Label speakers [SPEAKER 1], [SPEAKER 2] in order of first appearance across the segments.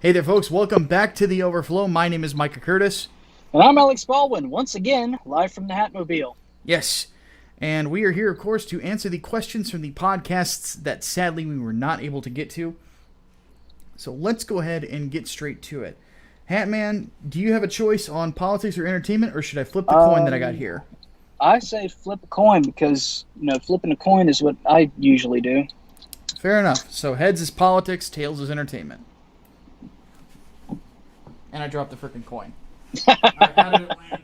[SPEAKER 1] Hey there, folks. Welcome back to the Overflow. My name is Micah Curtis.
[SPEAKER 2] And I'm Alex Baldwin, once again, live from the Hatmobile.
[SPEAKER 1] Yes. And we are here, of course, to answer the questions from the podcasts that sadly we were not able to get to. So let's go ahead and get straight to it. Hatman, do you have a choice on politics or entertainment, or should I flip the coin that I got here?
[SPEAKER 2] I say flip a coin because, flipping a coin is what I usually do.
[SPEAKER 1] Fair enough. So heads is politics, tails is entertainment. And I dropped the freaking coin. Alright, how did it land?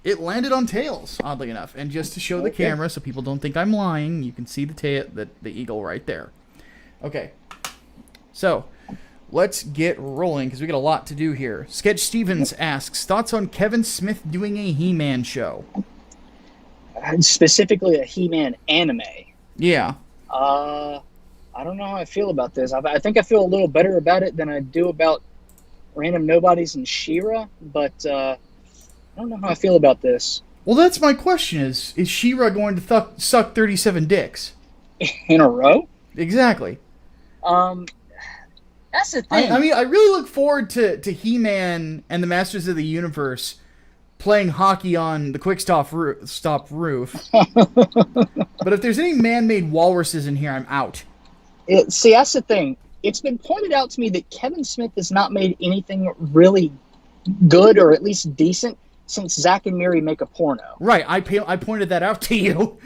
[SPEAKER 1] It landed on tails, oddly enough. And just to show the camera so people don't think I'm lying, you can see the eagle right there. Okay. So, let's get rolling because we got a lot to do here. Sketch Stevens asks, thoughts on Kevin Smith doing a He-Man show?
[SPEAKER 2] Specifically a He-Man anime.
[SPEAKER 1] Yeah.
[SPEAKER 2] I don't know how I feel about this. I think I feel a little better about it than I do about Random Nobodies and She-Ra, but I don't know how I feel about this.
[SPEAKER 1] Well, that's my question is She-Ra going to suck 37 dicks?
[SPEAKER 2] In a row?
[SPEAKER 1] Exactly.
[SPEAKER 2] That's the thing.
[SPEAKER 1] I mean, I really look forward to He-Man and the Masters of the Universe playing hockey on the Quick Stop roof. But if there's any man-made walruses in here, I'm out.
[SPEAKER 2] See, that's the thing. It's been pointed out to me that Kevin Smith has not made anything really good or at least decent since Zack and Miri Make a Porno.
[SPEAKER 1] Right, I pointed that out to you.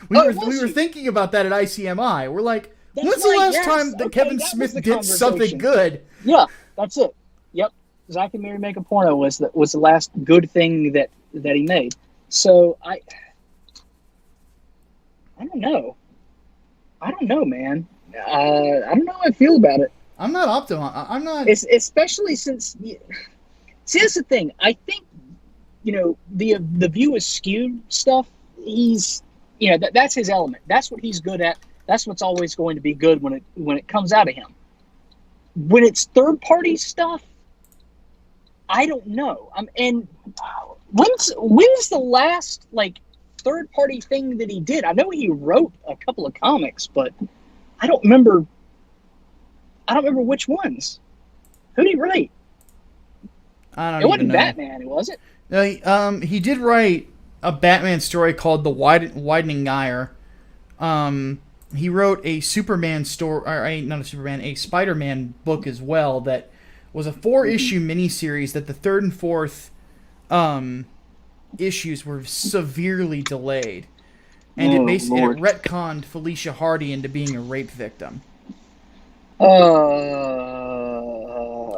[SPEAKER 1] We were thinking about that at ICMI. We're like, when's the last time that Kevin Smith did something good?
[SPEAKER 2] Yeah, that's it. Yep, Zack and Miri Make a Porno was the last good thing that he made. So I don't know. I don't know, man. I don't know how I feel about it.
[SPEAKER 1] I'm not optimistic. I'm not.
[SPEAKER 2] Especially since. See, that's the thing. I think, the View is skewed stuff. He's, that's his element. That's what he's good at. That's what's always going to be good when it comes out of him. When it's third party stuff, I don't know. And when's the last third party thing that he did? I know he wrote a couple of comics, but I don't remember which ones. Who did he write?
[SPEAKER 1] I don't
[SPEAKER 2] It wasn't
[SPEAKER 1] know.
[SPEAKER 2] Batman, was it?
[SPEAKER 1] He did write a Batman story called The Widening Gyre. He wrote a Superman story, or not a Superman, a Spider-Man book as well that was a 4-issue miniseries that the third and fourth issues were severely delayed. And it retconned Felicia Hardy into being a rape victim.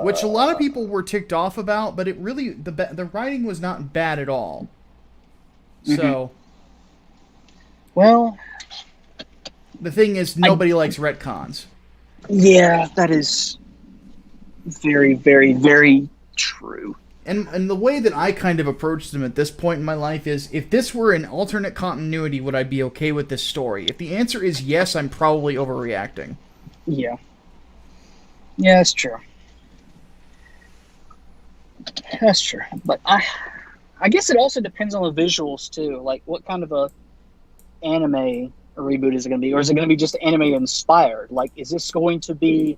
[SPEAKER 1] Which a lot of people were ticked off about, but it really, the writing was not bad at all. So.
[SPEAKER 2] Well.
[SPEAKER 1] The thing is, nobody likes retcons.
[SPEAKER 2] Yeah, that is very, very, very true.
[SPEAKER 1] And the way that I kind of approached them at this point in my life is, if this were an alternate continuity, would I be okay with this story? If the answer is yes, I'm probably overreacting.
[SPEAKER 2] Yeah. Yeah, that's true. That's true. But I guess it also depends on the visuals, too. Like, what kind of a anime reboot is it going to be? Or is it going to be just anime-inspired? Like, is this going to be...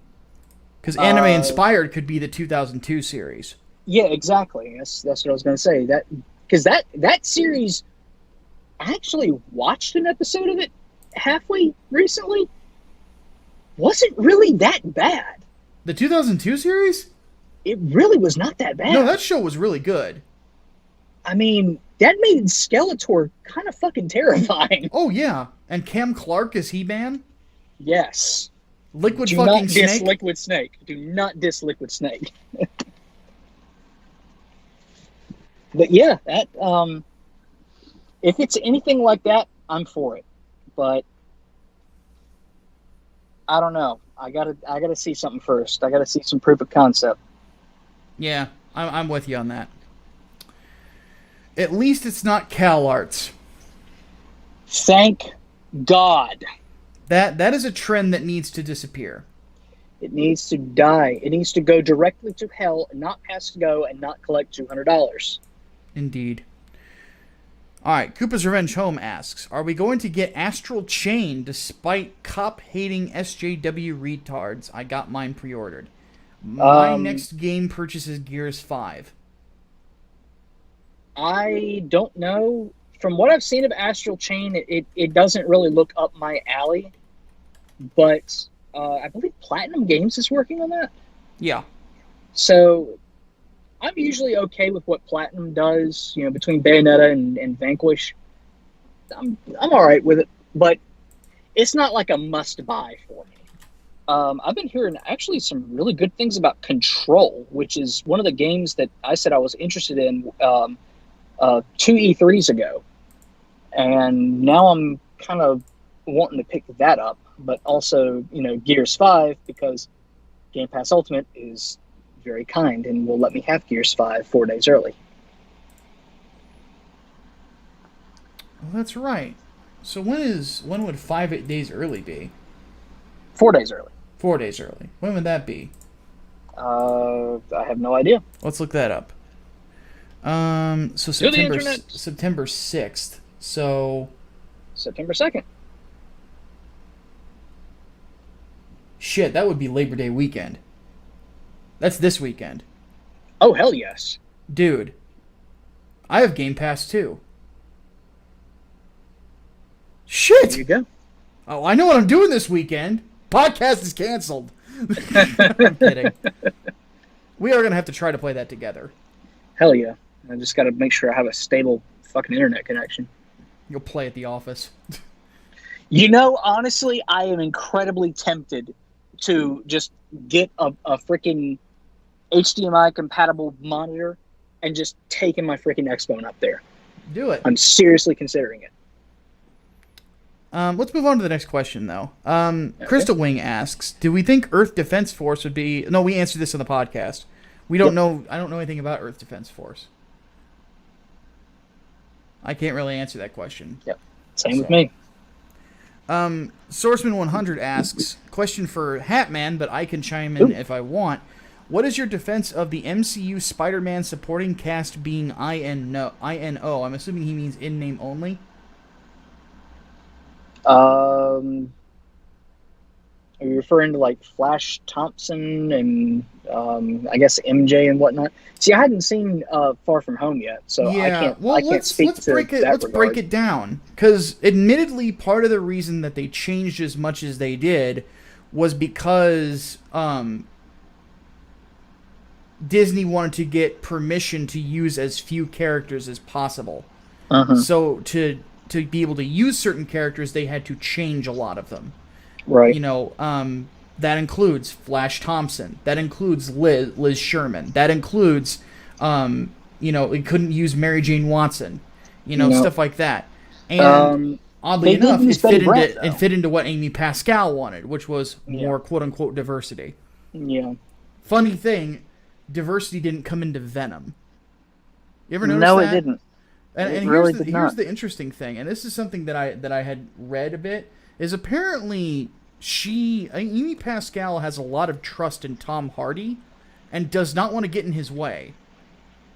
[SPEAKER 1] Because anime-inspired could be the 2002 series.
[SPEAKER 2] Yeah, exactly. That's what I was going to say. Because that series, I actually watched an episode of it halfway recently. Wasn't really that bad.
[SPEAKER 1] The 2002 series?
[SPEAKER 2] It really was not that bad.
[SPEAKER 1] No, that show was really good.
[SPEAKER 2] I mean, that made Skeletor kind of fucking terrifying.
[SPEAKER 1] Oh, yeah. And Cam Clark as He-Man?
[SPEAKER 2] Yes.
[SPEAKER 1] Liquid
[SPEAKER 2] Do
[SPEAKER 1] fucking
[SPEAKER 2] not diss
[SPEAKER 1] Snake?
[SPEAKER 2] Liquid Snake. Do not diss Liquid Snake. But yeah, that if it's anything like that, I'm for it. But I don't know. I gotta see something first. I gotta see some proof of concept.
[SPEAKER 1] Yeah, I'm with you on that. At least it's not Cal Arts.
[SPEAKER 2] Thank God.
[SPEAKER 1] That is a trend that needs to disappear.
[SPEAKER 2] It needs to die. It needs to go directly to hell and not pass go and not collect $200.
[SPEAKER 1] Indeed. Alright, Koopa's Revenge Home asks, are we going to get Astral Chain despite cop-hating SJW retards? I got mine pre-ordered. My next game purchase is Gears 5.
[SPEAKER 2] I don't know. From what I've seen of Astral Chain, it doesn't really look up my alley. But I believe Platinum Games is working on that.
[SPEAKER 1] Yeah.
[SPEAKER 2] So I'm usually okay with what Platinum does, between Bayonetta and Vanquish. I'm all right with it, but it's not like a must-buy for me. I've been hearing actually some really good things about Control, which is one of the games that I said I was interested in 2 E3s ago. And now I'm kind of wanting to pick that up, but also, Gears 5, because Game Pass Ultimate is very kind and will let me have Gears 5 4 days early.
[SPEAKER 1] Well, that's right. So when would 5 days early be?
[SPEAKER 2] 4 days early.
[SPEAKER 1] 4 days early. When would that be?
[SPEAKER 2] I have no idea.
[SPEAKER 1] Let's look that up. So September 6th. So
[SPEAKER 2] September 2nd.
[SPEAKER 1] Shit, that would be Labor Day weekend. That's this weekend.
[SPEAKER 2] Oh, hell yes.
[SPEAKER 1] Dude, I have Game Pass too. Shit!
[SPEAKER 2] There you go.
[SPEAKER 1] Oh, I know what I'm doing this weekend. Podcast is canceled. I'm kidding. We are going to have to try to play that together.
[SPEAKER 2] Hell yeah. I just got to make sure I have a stable fucking internet connection.
[SPEAKER 1] You'll play at the office.
[SPEAKER 2] Honestly, I am incredibly tempted to just get a freaking HDMI compatible monitor and just taking my freaking Xbone up there.
[SPEAKER 1] Do it.
[SPEAKER 2] I'm seriously considering it.
[SPEAKER 1] Let's move on to the next question, though.
[SPEAKER 2] Okay.
[SPEAKER 1] Crystal Wing asks, do we think Earth Defense Force would be... No, we answered this on the podcast. We don't know... I don't know anything about Earth Defense Force. I can't really answer that question.
[SPEAKER 2] Yep. Same with me.
[SPEAKER 1] Sourceman100 asks, question for Hatman, but I can chime in if I want. What is your defense of the MCU Spider-Man supporting cast being INO? I'm assuming he means in name only.
[SPEAKER 2] Are you referring to like Flash Thompson and I guess MJ and whatnot? See, I hadn't seen Far From Home yet, so I can't speak to that.
[SPEAKER 1] Let's break it down, because admittedly, part of the reason that they changed as much as they did was because Disney wanted to get permission to use as few characters as possible. So to be able to use certain characters, they had to change a lot of them.
[SPEAKER 2] Right.
[SPEAKER 1] That includes Flash Thompson. That includes Liz Sherman. That includes, it couldn't use Mary Jane Watson. Stuff like that. And oddly enough, it fit into what Amy Pascal wanted, which was more quote-unquote diversity.
[SPEAKER 2] Yeah.
[SPEAKER 1] Funny thing, diversity didn't come into Venom. You ever notice that?
[SPEAKER 2] No, it didn't.
[SPEAKER 1] And here's the interesting thing, and this is something that I had read a bit, is apparently Amy Pascal has a lot of trust in Tom Hardy and does not want to get in his way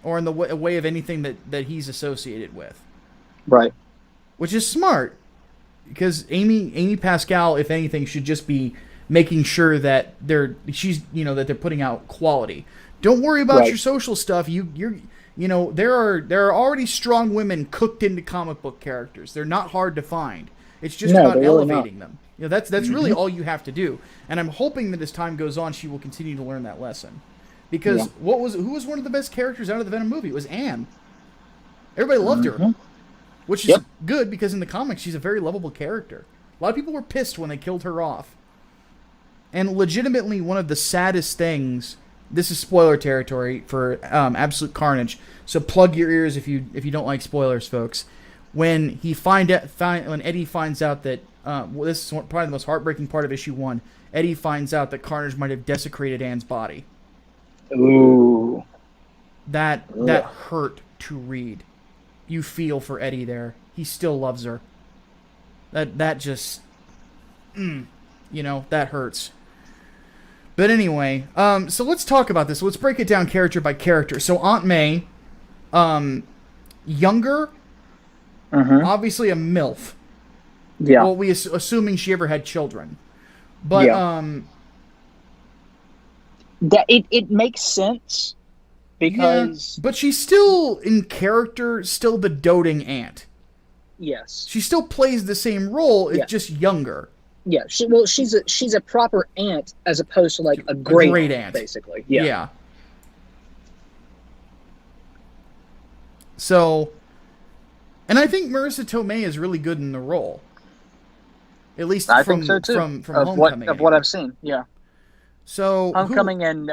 [SPEAKER 1] or in the way of anything that he's associated with.
[SPEAKER 2] Right.
[SPEAKER 1] Which is smart, because Amy Pascal, if anything, should just be making sure that they're putting out quality. Don't worry about your social stuff. There are already strong women cooked into comic book characters. They're not hard to find. It's just about elevating them. That's really all you have to do. And I'm hoping that as time goes on, she will continue to learn that lesson. Because who was one of the best characters out of the Venom movie? It was Anne. Everybody loved her, which is good, because in the comics she's a very lovable character. A lot of people were pissed when they killed her off. And legitimately, one of the saddest things. This is spoiler territory for Absolute Carnage, so plug your ears if you don't like spoilers, folks. When Eddie finds out that this is probably the most heartbreaking part of issue 1. Eddie finds out that Carnage might have desecrated Anne's body.
[SPEAKER 2] Ooh,
[SPEAKER 1] that hurt to read. You feel for Eddie there. He still loves her. That just, that hurts. But anyway, so let's talk about this. Let's break it down character by character. So Aunt May, younger, obviously a MILF.
[SPEAKER 2] Yeah.
[SPEAKER 1] Well, assuming she ever had children. But
[SPEAKER 2] that it makes sense because
[SPEAKER 1] but she's still in character, still the doting aunt.
[SPEAKER 2] yes,
[SPEAKER 1] She still plays the same role. It's
[SPEAKER 2] Yeah.
[SPEAKER 1] just younger.
[SPEAKER 2] yeah. She's a proper aunt as opposed to like a great aunt, basically. Yeah.
[SPEAKER 1] So, and I think Marissa Tomei is really good in the role. At least
[SPEAKER 2] I
[SPEAKER 1] from
[SPEAKER 2] think so too.
[SPEAKER 1] from
[SPEAKER 2] of
[SPEAKER 1] Homecoming.
[SPEAKER 2] what I've seen. Yeah.
[SPEAKER 1] So
[SPEAKER 2] Homecoming and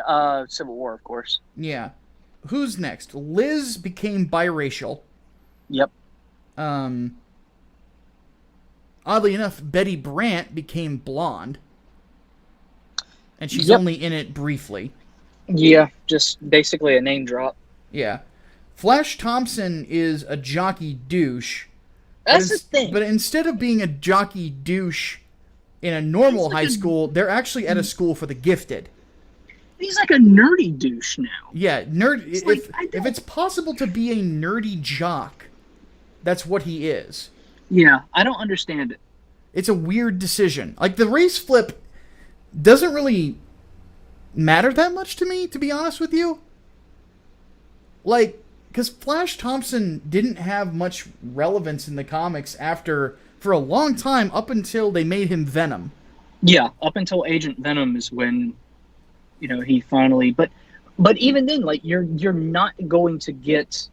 [SPEAKER 2] Civil War, of course.
[SPEAKER 1] Yeah. Who's next? Liz became biracial.
[SPEAKER 2] Yep.
[SPEAKER 1] Oddly enough, Betty Brant became blonde. And she's
[SPEAKER 2] Yep.
[SPEAKER 1] only in it briefly.
[SPEAKER 2] Yeah, just basically a name drop.
[SPEAKER 1] Yeah. Flash Thompson is a jockey douche.
[SPEAKER 2] That's the thing.
[SPEAKER 1] But instead of being a jockey douche in a normal high school, they're actually at a school for the gifted.
[SPEAKER 2] He's like a nerdy douche now.
[SPEAKER 1] Yeah, nerd.
[SPEAKER 2] If
[SPEAKER 1] if it's possible to be a nerdy jock, that's what he is.
[SPEAKER 2] Yeah, I don't understand it.
[SPEAKER 1] It's a weird decision. Like, the race flip doesn't really matter that much to me, to be honest with you. Like, because Flash Thompson didn't have much relevance in the comics for a long time, up until they made him Venom.
[SPEAKER 2] Yeah, up until Agent Venom is when, he finally. But even then, like you're not going to get,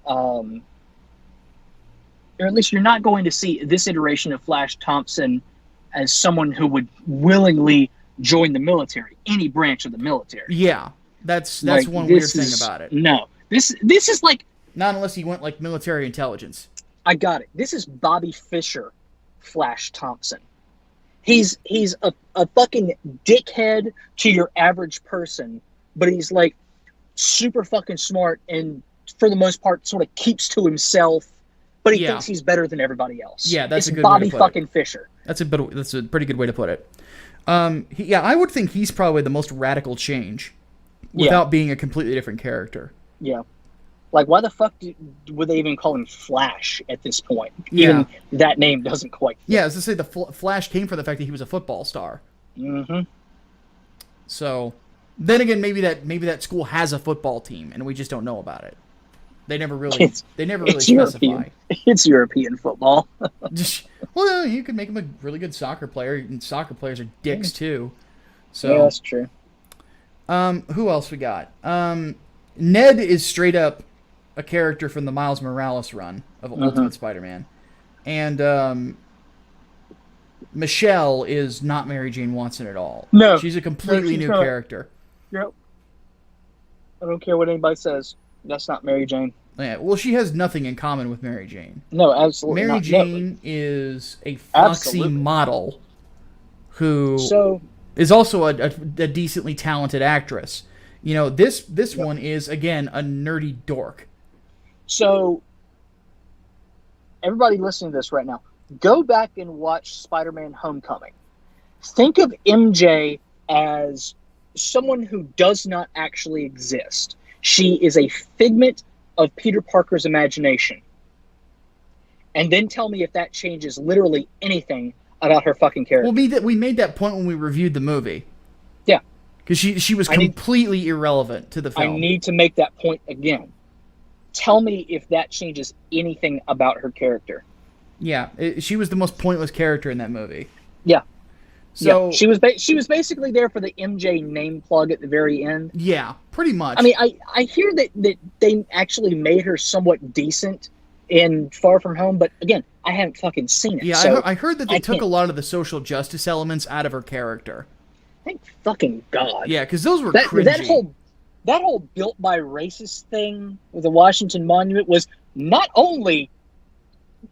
[SPEAKER 2] or at least you're not going to see this iteration of Flash Thompson as someone who would willingly join the military, any branch of the military.
[SPEAKER 1] Yeah, that's
[SPEAKER 2] like,
[SPEAKER 1] one weird thing about it.
[SPEAKER 2] No, this is like,
[SPEAKER 1] not unless he went like military intelligence.
[SPEAKER 2] I got it. This is Bobby Fischer, Flash Thompson. He's a fucking dickhead to your average person, but he's like super fucking smart and for the most part sort of keeps to himself, but he thinks he's better than everybody else.
[SPEAKER 1] Yeah, that's
[SPEAKER 2] it's
[SPEAKER 1] a good
[SPEAKER 2] Bobby
[SPEAKER 1] way to put
[SPEAKER 2] fucking
[SPEAKER 1] it.
[SPEAKER 2] Fischer.
[SPEAKER 1] That's a pretty good way to put it. I would think he's probably the most radical change without being a completely different character.
[SPEAKER 2] Yeah. Like, why the fuck would they even call him Flash at this point?
[SPEAKER 1] Yeah.
[SPEAKER 2] Even that name doesn't quite fit.
[SPEAKER 1] Yeah, as I say, the Flash came from the fact that he was a football star.
[SPEAKER 2] Mm-hmm.
[SPEAKER 1] So, then again, maybe that school has a football team, and we just don't know about it. They never really specify.
[SPEAKER 2] European. It's European football.
[SPEAKER 1] Well, you could make him a really good soccer player, and soccer players are dicks too. So
[SPEAKER 2] yeah, that's true.
[SPEAKER 1] Who else we got? Ned is straight up a character from the Miles Morales run of Ultimate Spider-Man. And Michelle is not Mary Jane Watson at all.
[SPEAKER 2] No.
[SPEAKER 1] She's a completely new character.
[SPEAKER 2] Yep. I don't care what anybody says. That's not Mary Jane.
[SPEAKER 1] Yeah, well, she has nothing in common with Mary Jane.
[SPEAKER 2] No, absolutely
[SPEAKER 1] Mary
[SPEAKER 2] not.
[SPEAKER 1] Jane is a foxy model who is also a decently talented actress. This one is, again, a nerdy dork.
[SPEAKER 2] So, everybody listening to this right now, go back and watch Spider-Man Homecoming. Think of MJ as someone who does not actually exist. She is a figment of Peter Parker's imagination. And then tell me if that changes literally anything about her fucking character.
[SPEAKER 1] Well, we made that point when we reviewed the movie.
[SPEAKER 2] Yeah.
[SPEAKER 1] Because she was completely irrelevant to the film.
[SPEAKER 2] I need to make that point again. Tell me if that changes anything about her character.
[SPEAKER 1] Yeah, she was the most pointless character in that movie.
[SPEAKER 2] Yeah.
[SPEAKER 1] So
[SPEAKER 2] yeah. She was basically there for the MJ name plug at the very end.
[SPEAKER 1] Yeah, pretty much.
[SPEAKER 2] I mean, I hear that they actually made her somewhat decent in Far From Home, but again, I haven't fucking seen it.
[SPEAKER 1] Yeah,
[SPEAKER 2] so
[SPEAKER 1] I heard that they took a lot of the social justice elements out of her character.
[SPEAKER 2] Thank fucking God.
[SPEAKER 1] Yeah, because those were cringy.
[SPEAKER 2] That whole built by racist thing with the Washington Monument was not only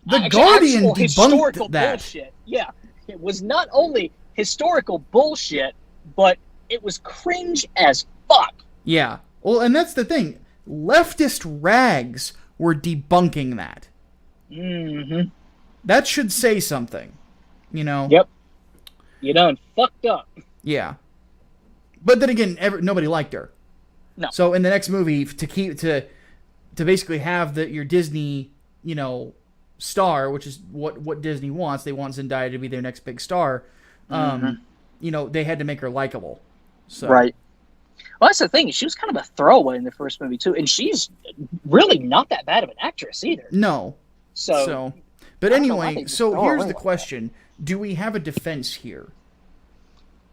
[SPEAKER 1] the Guardian debunked
[SPEAKER 2] historical
[SPEAKER 1] that.
[SPEAKER 2] Bullshit. Yeah, it was not only historical bullshit, but it was cringe as fuck.
[SPEAKER 1] Yeah. Well, and that's the thing. Leftist rags were debunking that.
[SPEAKER 2] Mm-hmm.
[SPEAKER 1] That should say something.
[SPEAKER 2] Yep. You done fucked up.
[SPEAKER 1] Yeah. But then again, nobody liked her.
[SPEAKER 2] No.
[SPEAKER 1] So in the next movie, to basically have your Disney, star, which is what Disney wants, they want Zendaya to be their next big star. They had to make her likable. So.
[SPEAKER 2] Right. Well, that's the thing. She was kind of a throwaway in the first movie too, and she's really not that bad of an actress either.
[SPEAKER 1] No.
[SPEAKER 2] So
[SPEAKER 1] but anyway,
[SPEAKER 2] here's
[SPEAKER 1] the question: do we have a defense here?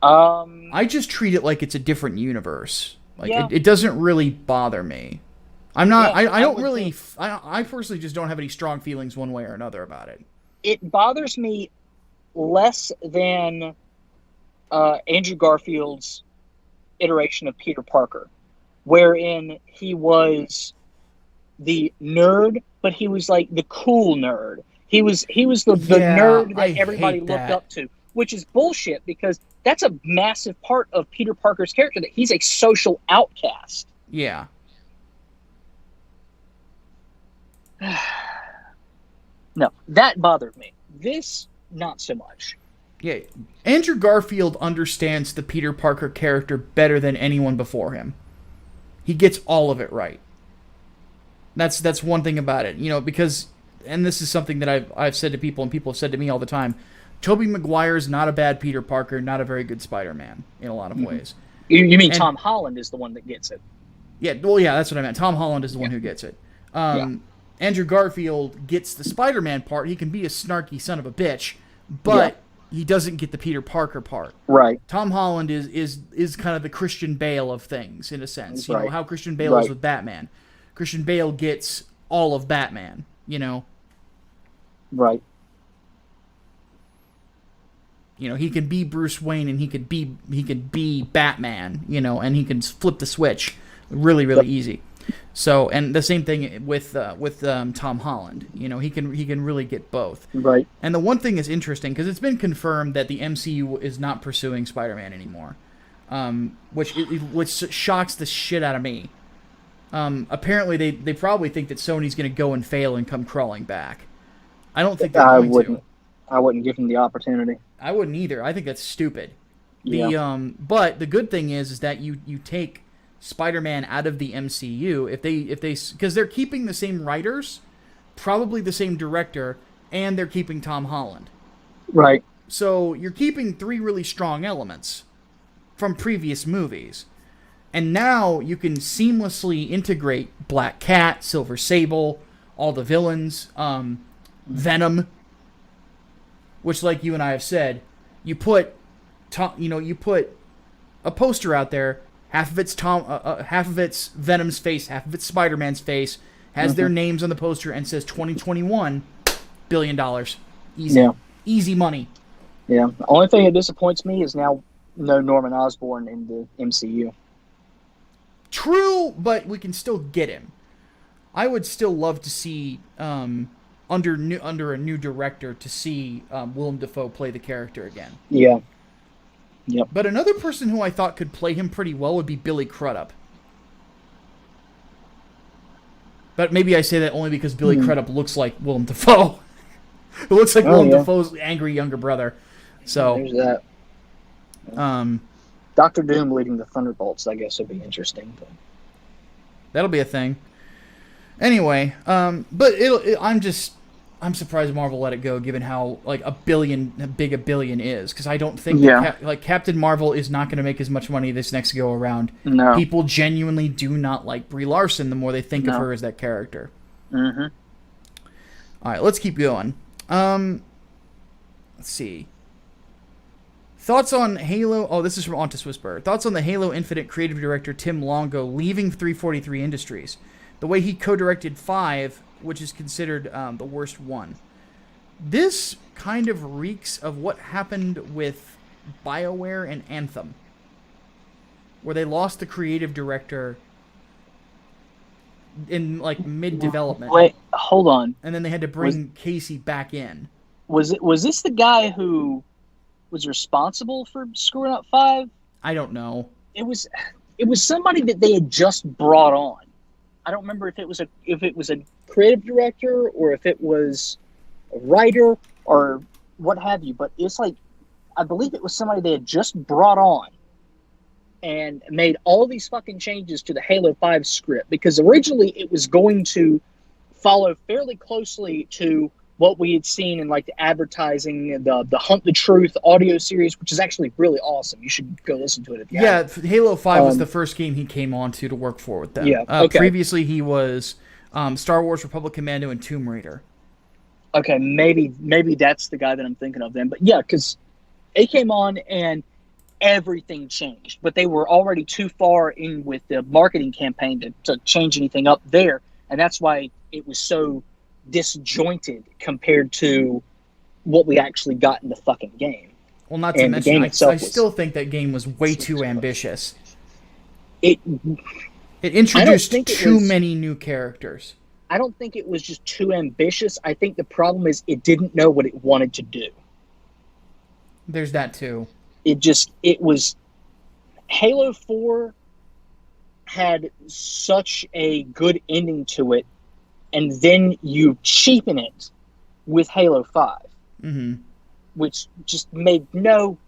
[SPEAKER 1] I just treat it like it's a different universe. Like it doesn't really bother me. I'm not. Yeah, I don't really. I personally just don't have any strong feelings one way or another about it.
[SPEAKER 2] It bothers me less than Andrew Garfield's iteration of Peter Parker, wherein he was the nerd, but he was like the cool nerd. He was the nerd that everybody looked up to, which is bullshit because that's a massive part of Peter Parker's character, that he's a social outcast.
[SPEAKER 1] Yeah.
[SPEAKER 2] No, that bothered me. This, not so much.
[SPEAKER 1] Yeah, Andrew Garfield understands the Peter Parker character better than anyone before him. He gets all of it right. That's one thing about it, because, and this is something that I've said to people, and people have said to me all the time. Tobey Maguire's not a bad Peter Parker, not a very good Spider-Man in a lot of ways.
[SPEAKER 2] You mean Tom Holland is the one that gets it?
[SPEAKER 1] Yeah, well, yeah, that's what I meant. Tom Holland is the one who gets it. Andrew Garfield gets the Spider-Man part. He can be a snarky son of a bitch, but he doesn't get the Peter Parker part.
[SPEAKER 2] Right.
[SPEAKER 1] Tom Holland is kind of the Christian Bale of things, in a sense. You know, how Christian Bale is with Batman. Christian Bale gets all of Batman,
[SPEAKER 2] Right.
[SPEAKER 1] He can be Bruce Wayne and he could be Batman, and he can flip the switch really, really easy. So, and the same thing with Tom Holland. He can really get both.
[SPEAKER 2] Right.
[SPEAKER 1] And the one thing is interesting because it's been confirmed that the MCU is not pursuing Spider-Man anymore, which shocks the shit out of me. Apparently, they probably think that Sony's going to go and fail and come crawling back. I don't think they're going to.
[SPEAKER 2] I wouldn't give them the opportunity.
[SPEAKER 1] I wouldn't either. I think that's stupid.
[SPEAKER 2] Yeah.
[SPEAKER 1] But the good thing is that you take Spider-Man out of the MCU if they because they're keeping the same writers, probably the same director, and they're keeping Tom Holland.
[SPEAKER 2] Right.
[SPEAKER 1] So you're keeping 3 really strong elements from previous movies. And now you can seamlessly integrate Black Cat, Silver Sable, all the villains, Venom, which, like you and I have said, you put a poster out there. Half of it's Venom's face, half of it's Spider-Man's face, has their names on the poster, and says 2021 $1 billion. Easy, easy money.
[SPEAKER 2] Yeah. The only thing that disappoints me is now no Norman Osborn in the MCU.
[SPEAKER 1] True, but we can still get him. I would still love to see under a new director to see Willem Dafoe play the character again.
[SPEAKER 2] Yeah. Yep.
[SPEAKER 1] But another person who I thought could play him pretty well would be Billy Crudup. But maybe I say that only because Billy Crudup looks like Willem Dafoe. It looks like Willem Dafoe's angry younger brother. So
[SPEAKER 2] there's that. Dr. Doom leading the Thunderbolts, I guess, would be interesting. But
[SPEAKER 1] that'll be a thing. Anyway, but I'm surprised Marvel let it go, given how big a billion is. Because I don't think Captain Marvel is not going to make as much money this next go around.
[SPEAKER 2] No,
[SPEAKER 1] people genuinely do not like Brie Larson. The more they think of her as that character.
[SPEAKER 2] Mm-hmm.
[SPEAKER 1] All right, let's keep going. Let's see. Thoughts on Halo... Oh, this is from Ontus Whisperer. Thoughts on the Halo Infinite creative director Tim Longo leaving 343 Industries. The way he co-directed 5, which is considered the worst one. This kind of reeks of what happened with BioWare and Anthem, where they lost the creative director in mid-development.
[SPEAKER 2] Wait, hold on.
[SPEAKER 1] And then they had to bring Casey back in.
[SPEAKER 2] Was this the guy who was responsible for screwing up 5?
[SPEAKER 1] I don't know.
[SPEAKER 2] It was somebody that they had just brought on. I don't remember if it was a creative director or if it was a writer or what have you, but it's I believe it was somebody they had just brought on and made all these fucking changes to the Halo 5 script, because originally it was going to follow fairly closely to what we had seen in like the advertising, the Hunt the Truth audio series, which is actually really awesome. You should go listen to it if you haven't.
[SPEAKER 1] Halo 5 was the first game he came on to work for with them.
[SPEAKER 2] Yeah, okay.
[SPEAKER 1] Previously, he was Star Wars Republic Commando and Tomb Raider.
[SPEAKER 2] Okay, maybe that's the guy that I'm thinking of then. But yeah, because they came on and everything changed. But they were already too far in with the marketing campaign to change anything up there. And that's why it was so disjointed compared to what we actually got in the fucking game.
[SPEAKER 1] Well, not to mention, I still think that game was way too ambitious. It introduced too many new characters.
[SPEAKER 2] I don't think it was just too ambitious. I think the problem is it didn't know what it wanted to do.
[SPEAKER 1] There's that too.
[SPEAKER 2] It was Halo 4 had such a good ending to it, and then you cheapen it with Halo 5, which just made no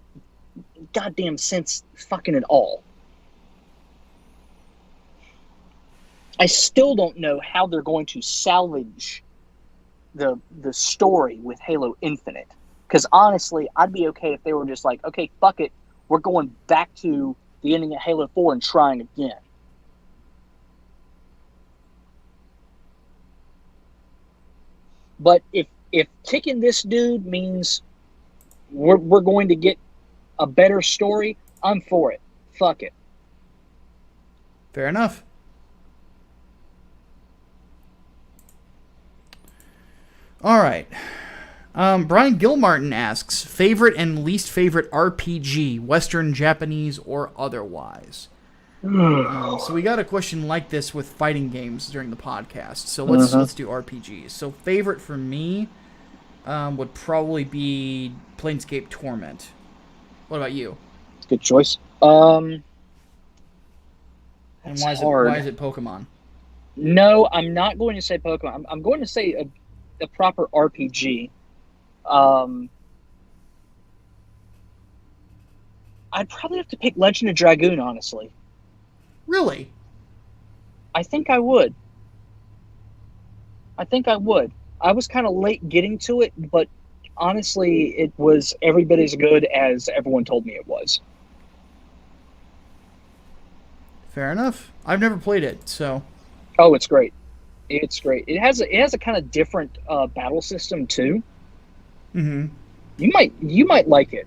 [SPEAKER 2] goddamn sense fucking at all. I still don't know how they're going to salvage the story with Halo Infinite. Because honestly, I'd be okay if they were just like, okay, fuck it, we're going back to the ending of Halo 4 and trying again. But if kicking this dude means we're going to get a better story, I'm for it. Fuck it.
[SPEAKER 1] Fair enough. All right. Brian Gilmartin asks, favorite and least favorite RPG, Western, Japanese, or otherwise? So we got a question like this with fighting games during the podcast. So let's do RPGs. So favorite for me would probably be Planescape Torment. What about you?
[SPEAKER 2] Good choice.
[SPEAKER 1] And why is it Pokemon?
[SPEAKER 2] No, I'm not going to say Pokemon. I'm going to say a proper RPG. I'd probably have to pick Legend of Dragoon, honestly.
[SPEAKER 1] Really?
[SPEAKER 2] I think I would. I was kind of late getting to it, but honestly, it was every bit as good as everyone told me it was.
[SPEAKER 1] Fair enough. I've never played it, so.
[SPEAKER 2] Oh, it's great. It's great. It has a kind of different battle system too.
[SPEAKER 1] Mm-hmm.
[SPEAKER 2] You might like it.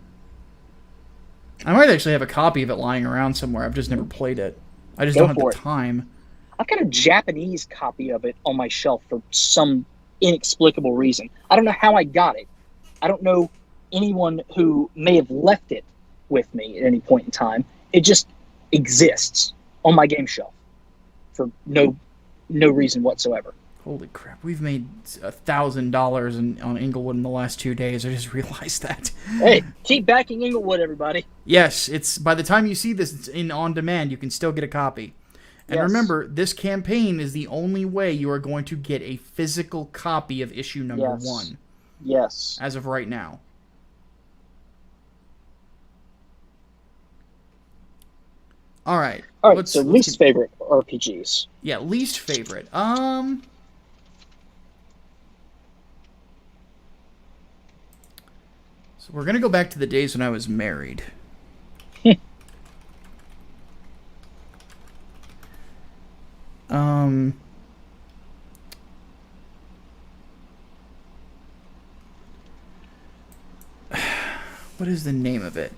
[SPEAKER 1] I might actually have a copy of it lying around somewhere. I've just never played it. I just don't have the time.
[SPEAKER 2] I've got a Japanese copy of it on my shelf for some inexplicable reason. I don't know how I got it. I don't know anyone who may have left it with me at any point in time. It just exists on my game shelf for no reason whatsoever.
[SPEAKER 1] Holy crap. We've made $1,000 on Englewood in the last 2 days. I just realized that.
[SPEAKER 2] Hey, keep backing Englewood, everybody.
[SPEAKER 1] Yes, it's by the time you see this, it's in on demand. You can still get a copy. And remember, this campaign is the only way you are going to get a physical copy of issue number 1.
[SPEAKER 2] Yes.
[SPEAKER 1] As of right now. All right.
[SPEAKER 2] So least favorite RPGs.
[SPEAKER 1] Yeah, least favorite. So we're going to go back to the days when I was married. What is the name of it?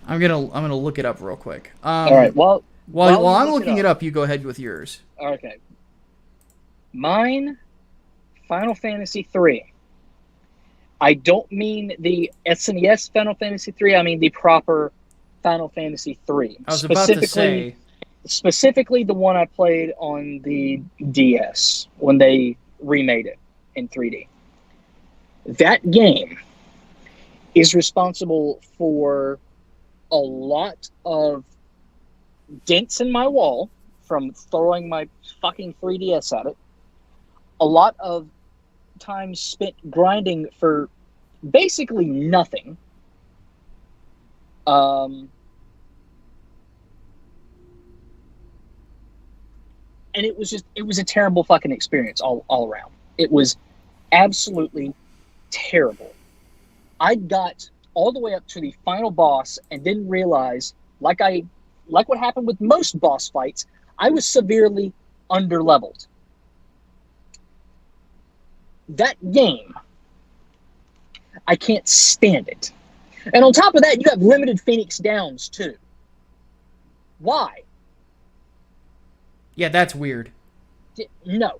[SPEAKER 1] I'm gonna look it up real quick.
[SPEAKER 2] All right. While
[SPEAKER 1] I'm looking it up, you go ahead with yours.
[SPEAKER 2] Okay. Mine, Final Fantasy III. I don't mean the SNES Final Fantasy III. I mean the proper Final Fantasy III.
[SPEAKER 1] I was about to say.
[SPEAKER 2] Specifically the one I played on the DS when they remade it in 3D. That game is responsible for a lot of dents in my wall from throwing my fucking 3DS at it. A lot of time spent grinding for basically nothing. and it was a terrible fucking experience all around. It was absolutely terrible. I got all the way up to the final boss and didn't realize, like what happened with most boss fights, I was severely underleveled. That game, I can't stand it. And on top of that, you have limited Phoenix Downs too. Why?
[SPEAKER 1] Yeah, that's weird.
[SPEAKER 2] No.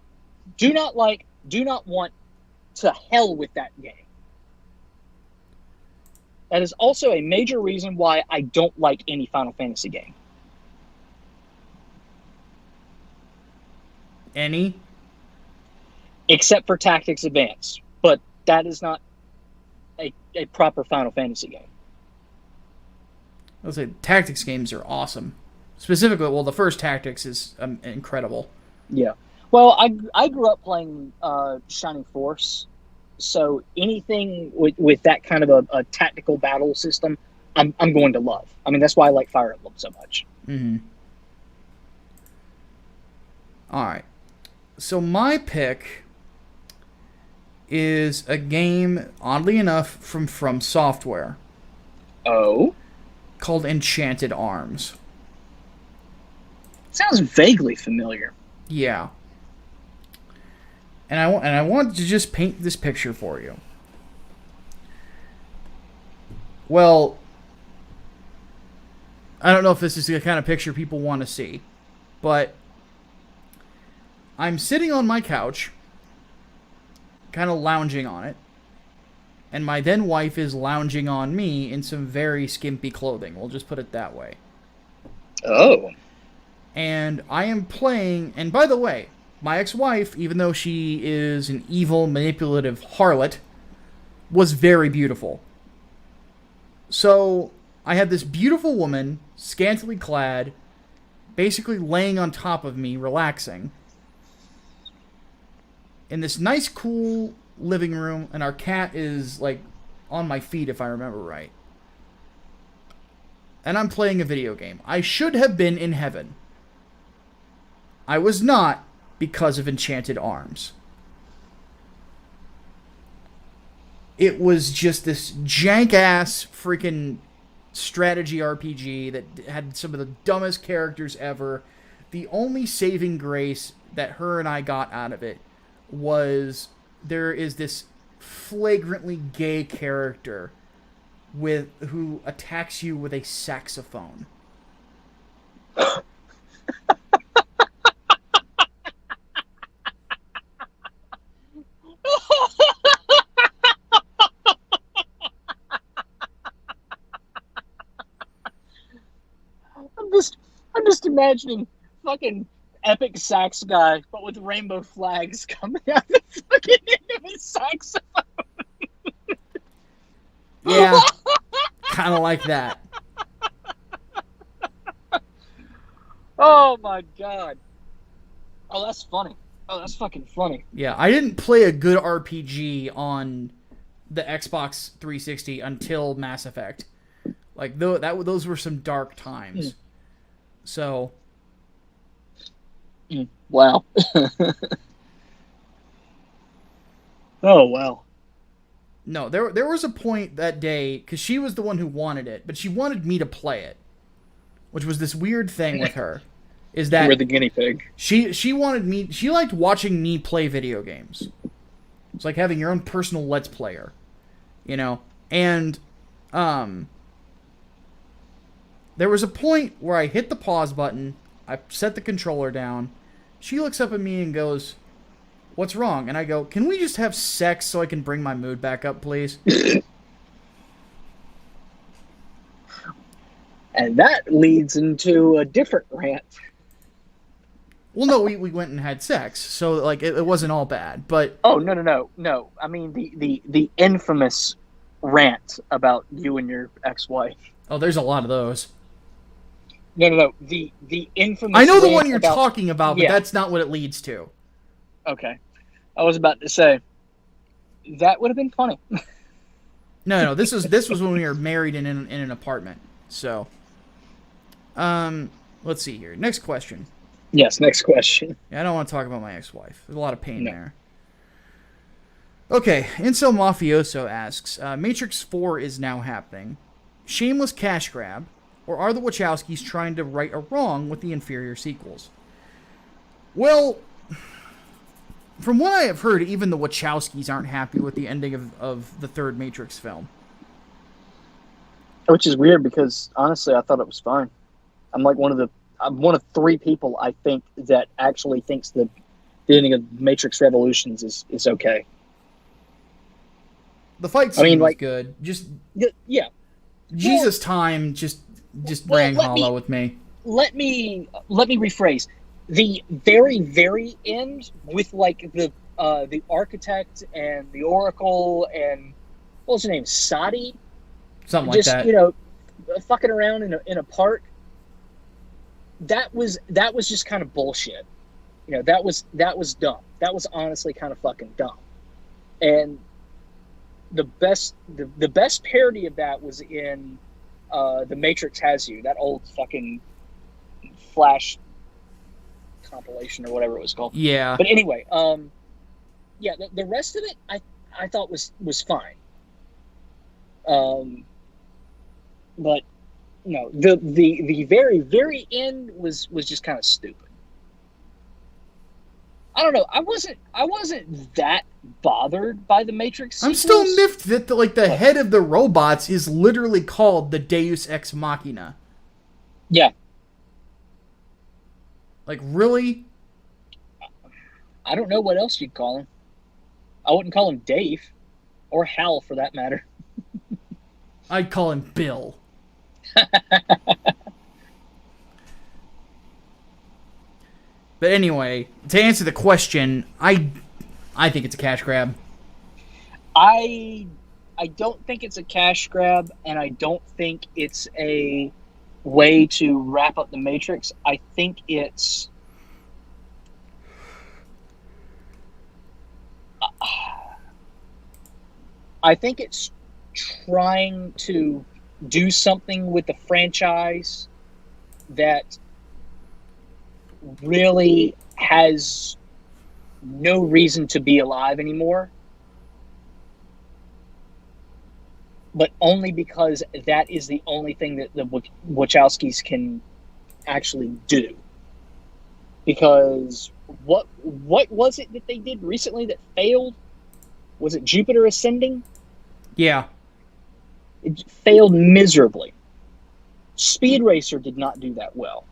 [SPEAKER 2] Do not want to hell with that game. That is also a major reason why I don't like any Final Fantasy game.
[SPEAKER 1] Any?
[SPEAKER 2] Except for Tactics Advance. But that is not a proper Final Fantasy game.
[SPEAKER 1] I'll say Tactics games are awesome. Specifically, well, the first Tactics is incredible.
[SPEAKER 2] Yeah. Well, I grew up playing Shining Force, so anything with that kind of a tactical battle system, I'm going to love. I mean, that's why I like Fire Emblem so much.
[SPEAKER 1] Mm-hmm. All right. So my pick is a game, oddly enough, from Software.
[SPEAKER 2] Oh?
[SPEAKER 1] Called Enchanted Arms.
[SPEAKER 2] Sounds vaguely familiar.
[SPEAKER 1] Yeah. And I want to just paint this picture for you. Well, I don't know if this is the kind of picture people want to see, but I'm sitting on my couch, kind of lounging on it, and my then wife is lounging on me in some very skimpy clothing. We'll just put it that way.
[SPEAKER 2] Oh.
[SPEAKER 1] And I am playing, and by the way, my ex-wife, even though she is an evil, manipulative harlot, was very beautiful. So, I had this beautiful woman, scantily clad, basically laying on top of me, relaxing, in this nice, cool living room, and our cat is, like, on my feet, if I remember right. And I'm playing a video game. I should have been in heaven. I was not, because of Enchanted Arms. It was just this jank-ass freaking strategy RPG that had some of the dumbest characters ever. The only saving grace that her and I got out of it was there is this flagrantly gay character who attacks you with a saxophone.
[SPEAKER 2] I'm just imagining fucking epic sax guy, but with rainbow flags coming out the fucking end of his saxophone.
[SPEAKER 1] Yeah, kind of like that.
[SPEAKER 2] Oh my god. Oh, that's funny. Oh, that's fucking funny.
[SPEAKER 1] Yeah, I didn't play a good RPG on the Xbox 360 until Mass Effect. Like, those were some dark times. So.
[SPEAKER 2] Wow. Oh, wow.
[SPEAKER 1] No, there was a point that day, because she was the one who wanted it, but she wanted me to play it. Which was this weird thing with her. Is that
[SPEAKER 2] you were the guinea pig.
[SPEAKER 1] She wanted me, she liked watching me play video games. It's like having your own personal Let's Player. You know? And, there was a point where I hit the pause button, I set the controller down, she looks up at me and goes, "What's wrong?" And I go, "Can we just have sex so I can bring my mood back up, please?"
[SPEAKER 2] And that leads into a different rant.
[SPEAKER 1] Well, no, we went and had sex, so like it wasn't all bad, but
[SPEAKER 2] oh no. I mean the infamous rant about you and your ex-wife.
[SPEAKER 1] Oh, there's a lot of those.
[SPEAKER 2] No. The infamous.
[SPEAKER 1] I know the
[SPEAKER 2] rant
[SPEAKER 1] one you're talking about, but
[SPEAKER 2] yeah.
[SPEAKER 1] That's not what it leads to.
[SPEAKER 2] Okay, I was about to say that would have been funny.
[SPEAKER 1] No. This was when we were married in an apartment. So, let's see here. Next question.
[SPEAKER 2] Yes, next question.
[SPEAKER 1] Yeah, I don't want to talk about my ex-wife. There's a lot of pain
[SPEAKER 2] No.
[SPEAKER 1] there. Okay, Incel Mafioso asks, Matrix 4 is now happening. Shameless cash grab, or are the Wachowskis trying to right a wrong with the inferior sequels? Well, from what I have heard, even the Wachowskis aren't happy with the ending of the third Matrix film.
[SPEAKER 2] Which is weird because honestly, I thought it was fine. I'm one of 3 people I think that actually thinks the ending of Matrix Revolutions is okay.
[SPEAKER 1] The fight scene was good. Just
[SPEAKER 2] yeah.
[SPEAKER 1] Jesus time just rang hollow with me.
[SPEAKER 2] Let me rephrase. The very, very end with like the architect and the Oracle and what was her name? Sadi?
[SPEAKER 1] Something like that.
[SPEAKER 2] Just, fucking around in a park. That was just kind of bullshit. That was dumb. That was honestly kind of fucking dumb. And the best parody of that was in The Matrix Has You, that old fucking Flash compilation or whatever it was called.
[SPEAKER 1] Yeah.
[SPEAKER 2] But anyway, yeah, the rest of it I thought was fine. But no, the very, very end was just kind of stupid. I don't know. I wasn't that bothered by the Matrix sequels.
[SPEAKER 1] I'm still miffed that the head of the robots is literally called the Deus Ex Machina.
[SPEAKER 2] Yeah.
[SPEAKER 1] Like, really?
[SPEAKER 2] I don't know what else you'd call him. I wouldn't call him Dave, or Hal for that matter.
[SPEAKER 1] I'd call him Bill. But anyway, to answer the question, I think it's a cash grab.
[SPEAKER 2] I don't think it's a cash grab, and I don't think it's a way to wrap up the Matrix. I think it's trying to do something with the franchise that really has no reason to be alive anymore, but only because that is the only thing that the Wachowskis can actually do. Because what was it that they did recently that failed? Was it Jupiter Ascending?
[SPEAKER 1] Yeah.
[SPEAKER 2] It failed miserably. Speed Racer did not do that well.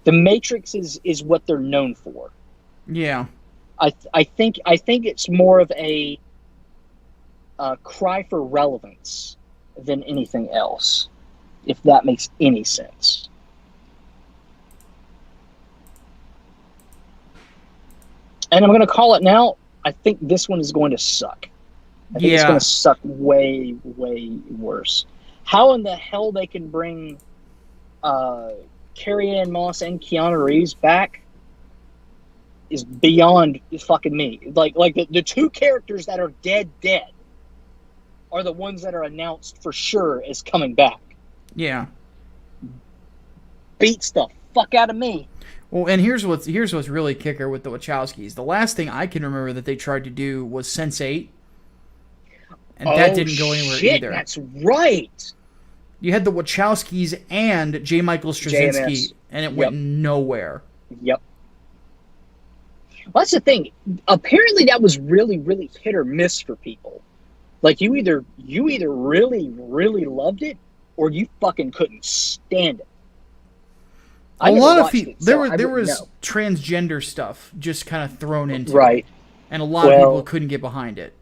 [SPEAKER 2] The Matrix is what they're known for.
[SPEAKER 1] Yeah.
[SPEAKER 2] I think it's more of a cry for relevance than anything else, if that makes any sense. And I'm going to call it now. I think this one is going to suck. I think it's going to suck way, way worse. How in the hell they can bring Carrie-Anne Moss and Keanu Reeves back is beyond fucking me. Like the 2 characters that are dead are the ones that are announced for sure as coming back.
[SPEAKER 1] Yeah.
[SPEAKER 2] Beats the fuck out of me.
[SPEAKER 1] Well, and here's what's really kicker with the Wachowskis. The last thing I can remember that they tried to do was Sense8. And that didn't go anywhere either.
[SPEAKER 2] That's right.
[SPEAKER 1] You had the Wachowskis and J. Michael Straczynski,
[SPEAKER 2] JMS.
[SPEAKER 1] and it went nowhere.
[SPEAKER 2] Yep. Well, that's the thing. Apparently, that was really, really hit or miss for people. Like you either really, really loved it, or you fucking couldn't stand it.
[SPEAKER 1] A lot of people. There was transgender stuff just kind of thrown into it, and a lot of people couldn't get behind it.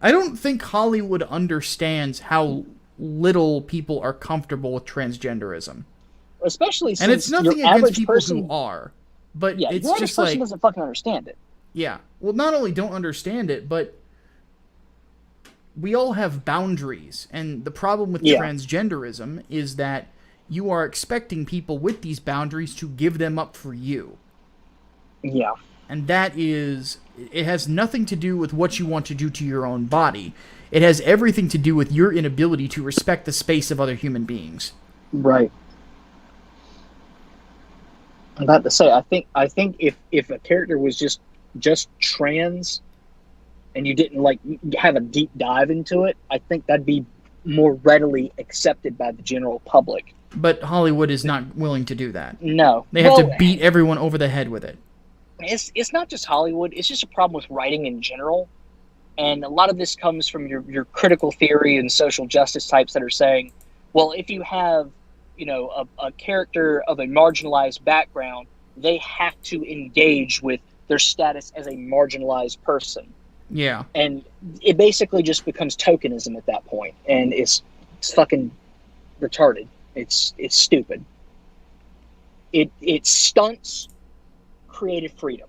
[SPEAKER 1] I don't think Hollywood understands how little people are comfortable with transgenderism.
[SPEAKER 2] Especially since
[SPEAKER 1] and it's nothing against people who are, but it's
[SPEAKER 2] your
[SPEAKER 1] just
[SPEAKER 2] person doesn't fucking understand it.
[SPEAKER 1] Yeah. Well, not only don't understand it, but we all have boundaries, and the problem with transgenderism is that you are expecting people with these boundaries to give them up for you.
[SPEAKER 2] Yeah.
[SPEAKER 1] And it has nothing to do with what you want to do to your own body. It has everything to do with your inability to respect the space of other human beings.
[SPEAKER 2] Right. I'm about to say, I think if a character was just trans and you didn't like have a deep dive into it, I think that'd be more readily accepted by the general public.
[SPEAKER 1] But Hollywood is not willing to do that.
[SPEAKER 2] No,
[SPEAKER 1] They have to beat everyone over the head with it.
[SPEAKER 2] It's not just Hollywood. It's just a problem with writing in general. And a lot of this comes from your critical theory and social justice types that are saying, well, if you have, a character of a marginalized background, they have to engage with their status as a marginalized person.
[SPEAKER 1] Yeah.
[SPEAKER 2] And it basically just becomes tokenism at that point. And it's fucking retarded. It's stupid. It stunts creative freedom.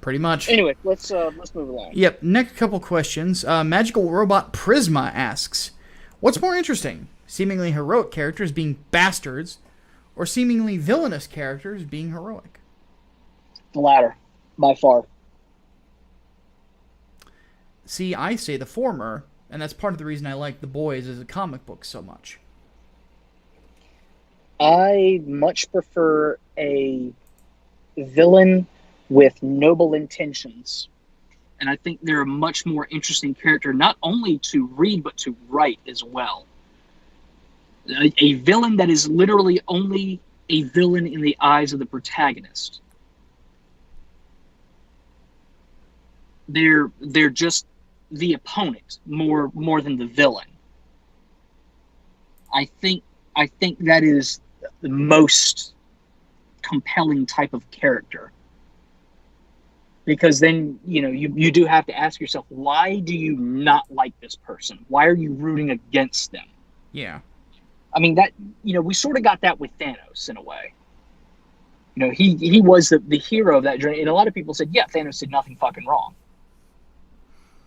[SPEAKER 1] Pretty much.
[SPEAKER 2] Anyway, let's move along.
[SPEAKER 1] Yep. Next couple questions. Magical Robot Prisma asks, what's more interesting? Seemingly heroic characters being bastards, or seemingly villainous characters being heroic?
[SPEAKER 2] The latter, by far.
[SPEAKER 1] See, I say the former, and that's part of the reason I like The Boys as a comic book so much.
[SPEAKER 2] I much prefer a villain with noble intentions. And I think they're a much more interesting character, not only to read, but to write as well. A villain that is literally only a villain in the eyes of the protagonist. They're just the opponent more than the villain. I think that is the most compelling type of character. Because then, you do have to ask yourself, why do you not like this person? Why are you rooting against them?
[SPEAKER 1] Yeah.
[SPEAKER 2] I mean, that, we sort of got that with Thanos in a way. He was the hero of that journey. And a lot of people said, yeah, Thanos did nothing fucking wrong.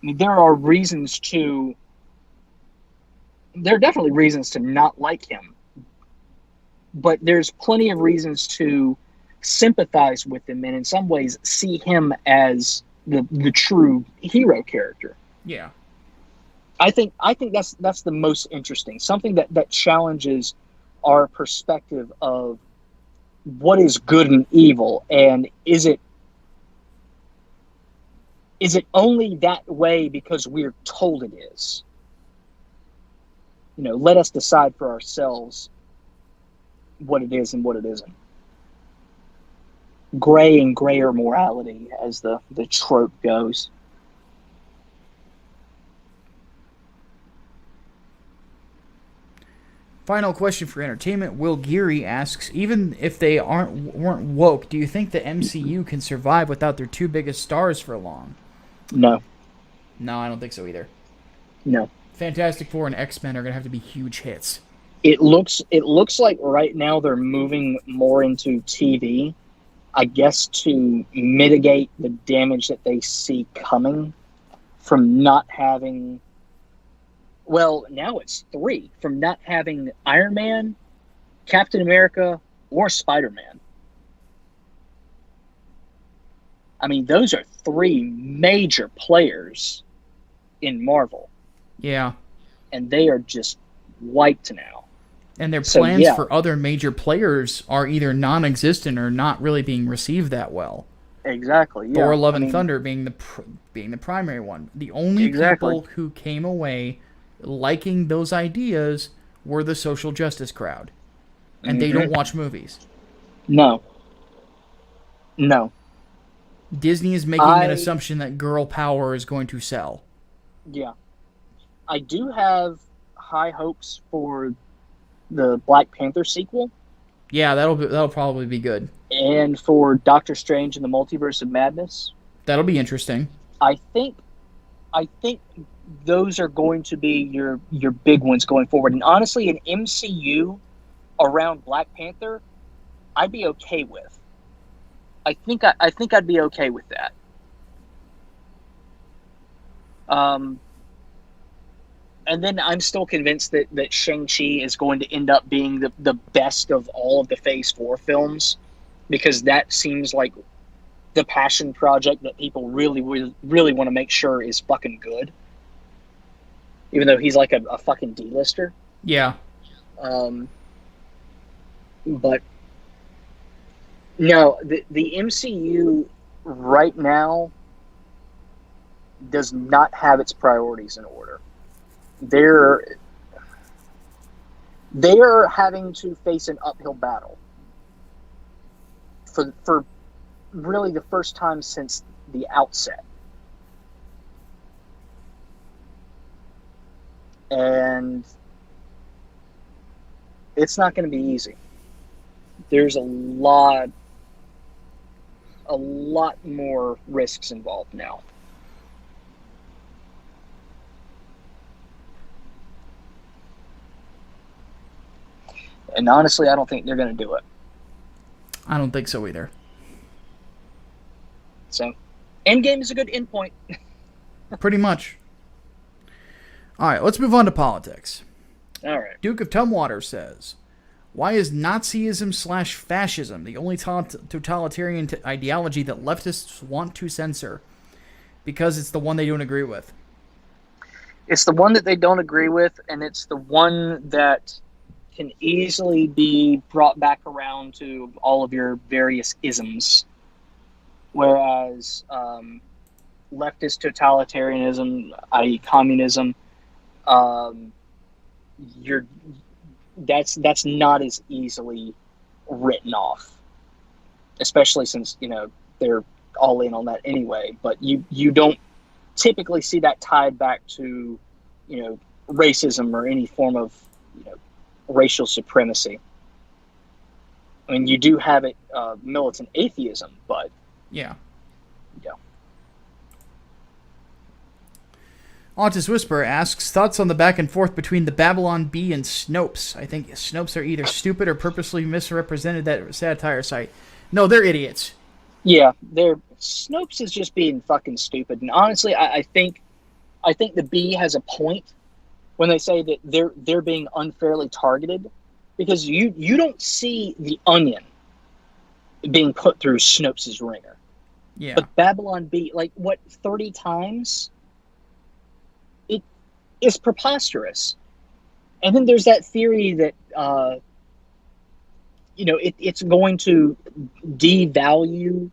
[SPEAKER 2] I mean, there are definitely reasons to not like him. But there's plenty of reasons to sympathize with him and in some ways see him as the true hero character.
[SPEAKER 1] Yeah.
[SPEAKER 2] I think that's the most interesting. Something that challenges our perspective of what is good and evil, and is it only that way because we're told it is? Let us decide for ourselves what it is and what it isn't. Gray and grayer morality, as the trope goes.
[SPEAKER 1] Final question for entertainment. Will Geary asks, even if they weren't woke, do you think the MCU can survive without their two biggest stars for long?
[SPEAKER 2] No.
[SPEAKER 1] No, I don't think so either.
[SPEAKER 2] No.
[SPEAKER 1] Fantastic Four and X-Men are going to have to be huge hits.
[SPEAKER 2] It looks like right now they're moving more into TV, I guess, to mitigate the damage that they see coming from not having... Well, now it's 3. From not having Iron Man, Captain America, or Spider-Man. I mean, those are 3 major players in Marvel.
[SPEAKER 1] Yeah.
[SPEAKER 2] And they are just wiped now.
[SPEAKER 1] And their plans for other major players are either non-existent or not really being received that well.
[SPEAKER 2] Exactly. Yeah.
[SPEAKER 1] Thor: Love and Thunder being the primary one. The only people who came away liking those ideas were the social justice crowd, and they don't watch movies.
[SPEAKER 2] No.
[SPEAKER 1] Disney is making an assumption that girl power is going to sell.
[SPEAKER 2] Yeah, I do have high hopes for the Black Panther sequel.
[SPEAKER 1] Yeah, that'll probably be good.
[SPEAKER 2] And for Doctor Strange and the Multiverse of Madness.
[SPEAKER 1] That'll be interesting.
[SPEAKER 2] I think those are going to be your big ones going forward. And honestly, an MCU around Black Panther, I'd be okay with. I think I'd be okay with that. And then I'm still convinced that Shang-Chi is going to end up being the best of all of the Phase 4 films, because that seems like the passion project that people really want to make sure is fucking good. Even though he's like a fucking D-lister.
[SPEAKER 1] Yeah.
[SPEAKER 2] But no, the MCU right now does not have its priorities in order. They're having to face an uphill battle for really the first time since the outset. And it's not going to be easy. There's a lot more risks involved now. And honestly, I don't think they're going to do it.
[SPEAKER 1] I don't think so either.
[SPEAKER 2] So, Endgame is a good endpoint.
[SPEAKER 1] Pretty much. All right, let's move on to politics.
[SPEAKER 2] All right.
[SPEAKER 1] Duke of Tumwater says, why is Nazism/fascism the only totalitarian ideology that leftists want to censor? Because it's the one they don't agree with.
[SPEAKER 2] It's the one that they don't agree with, and it's the one that can easily be brought back around to all of your various isms. Whereas leftist totalitarianism, i.e. communism, that's not as easily written off, especially since they're all in on that anyway. But you don't typically see that tied back to racism or any form of racial supremacy. I mean, you do have it militant atheism, but
[SPEAKER 1] yeah.
[SPEAKER 2] Yeah.
[SPEAKER 1] Autist Whisperer asks, thoughts on the back and forth between the Babylon Bee and Snopes? I think Snopes are either stupid or purposely misrepresented that satire site. No, they're idiots.
[SPEAKER 2] Yeah, Snopes is just being fucking stupid. And honestly, I think the Bee has a point when they say that they're being unfairly targeted, because you don't see the Onion being put through Snopes' ringer.
[SPEAKER 1] Yeah.
[SPEAKER 2] But Babylon Bee, 30 times? It is preposterous. And then there's that theory that it's going to devalue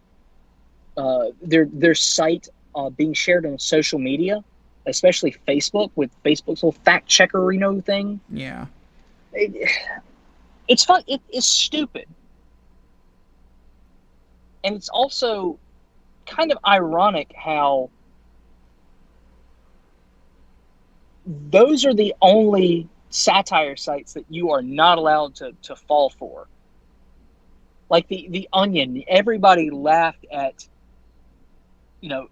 [SPEAKER 2] their site being shared on social media, especially Facebook, with Facebook's whole fact checker thing.
[SPEAKER 1] Yeah.
[SPEAKER 2] It's fun. It is stupid. And it's also kind of ironic how those are the only satire sites that you are not allowed to fall for. Like the Onion, everybody laughed at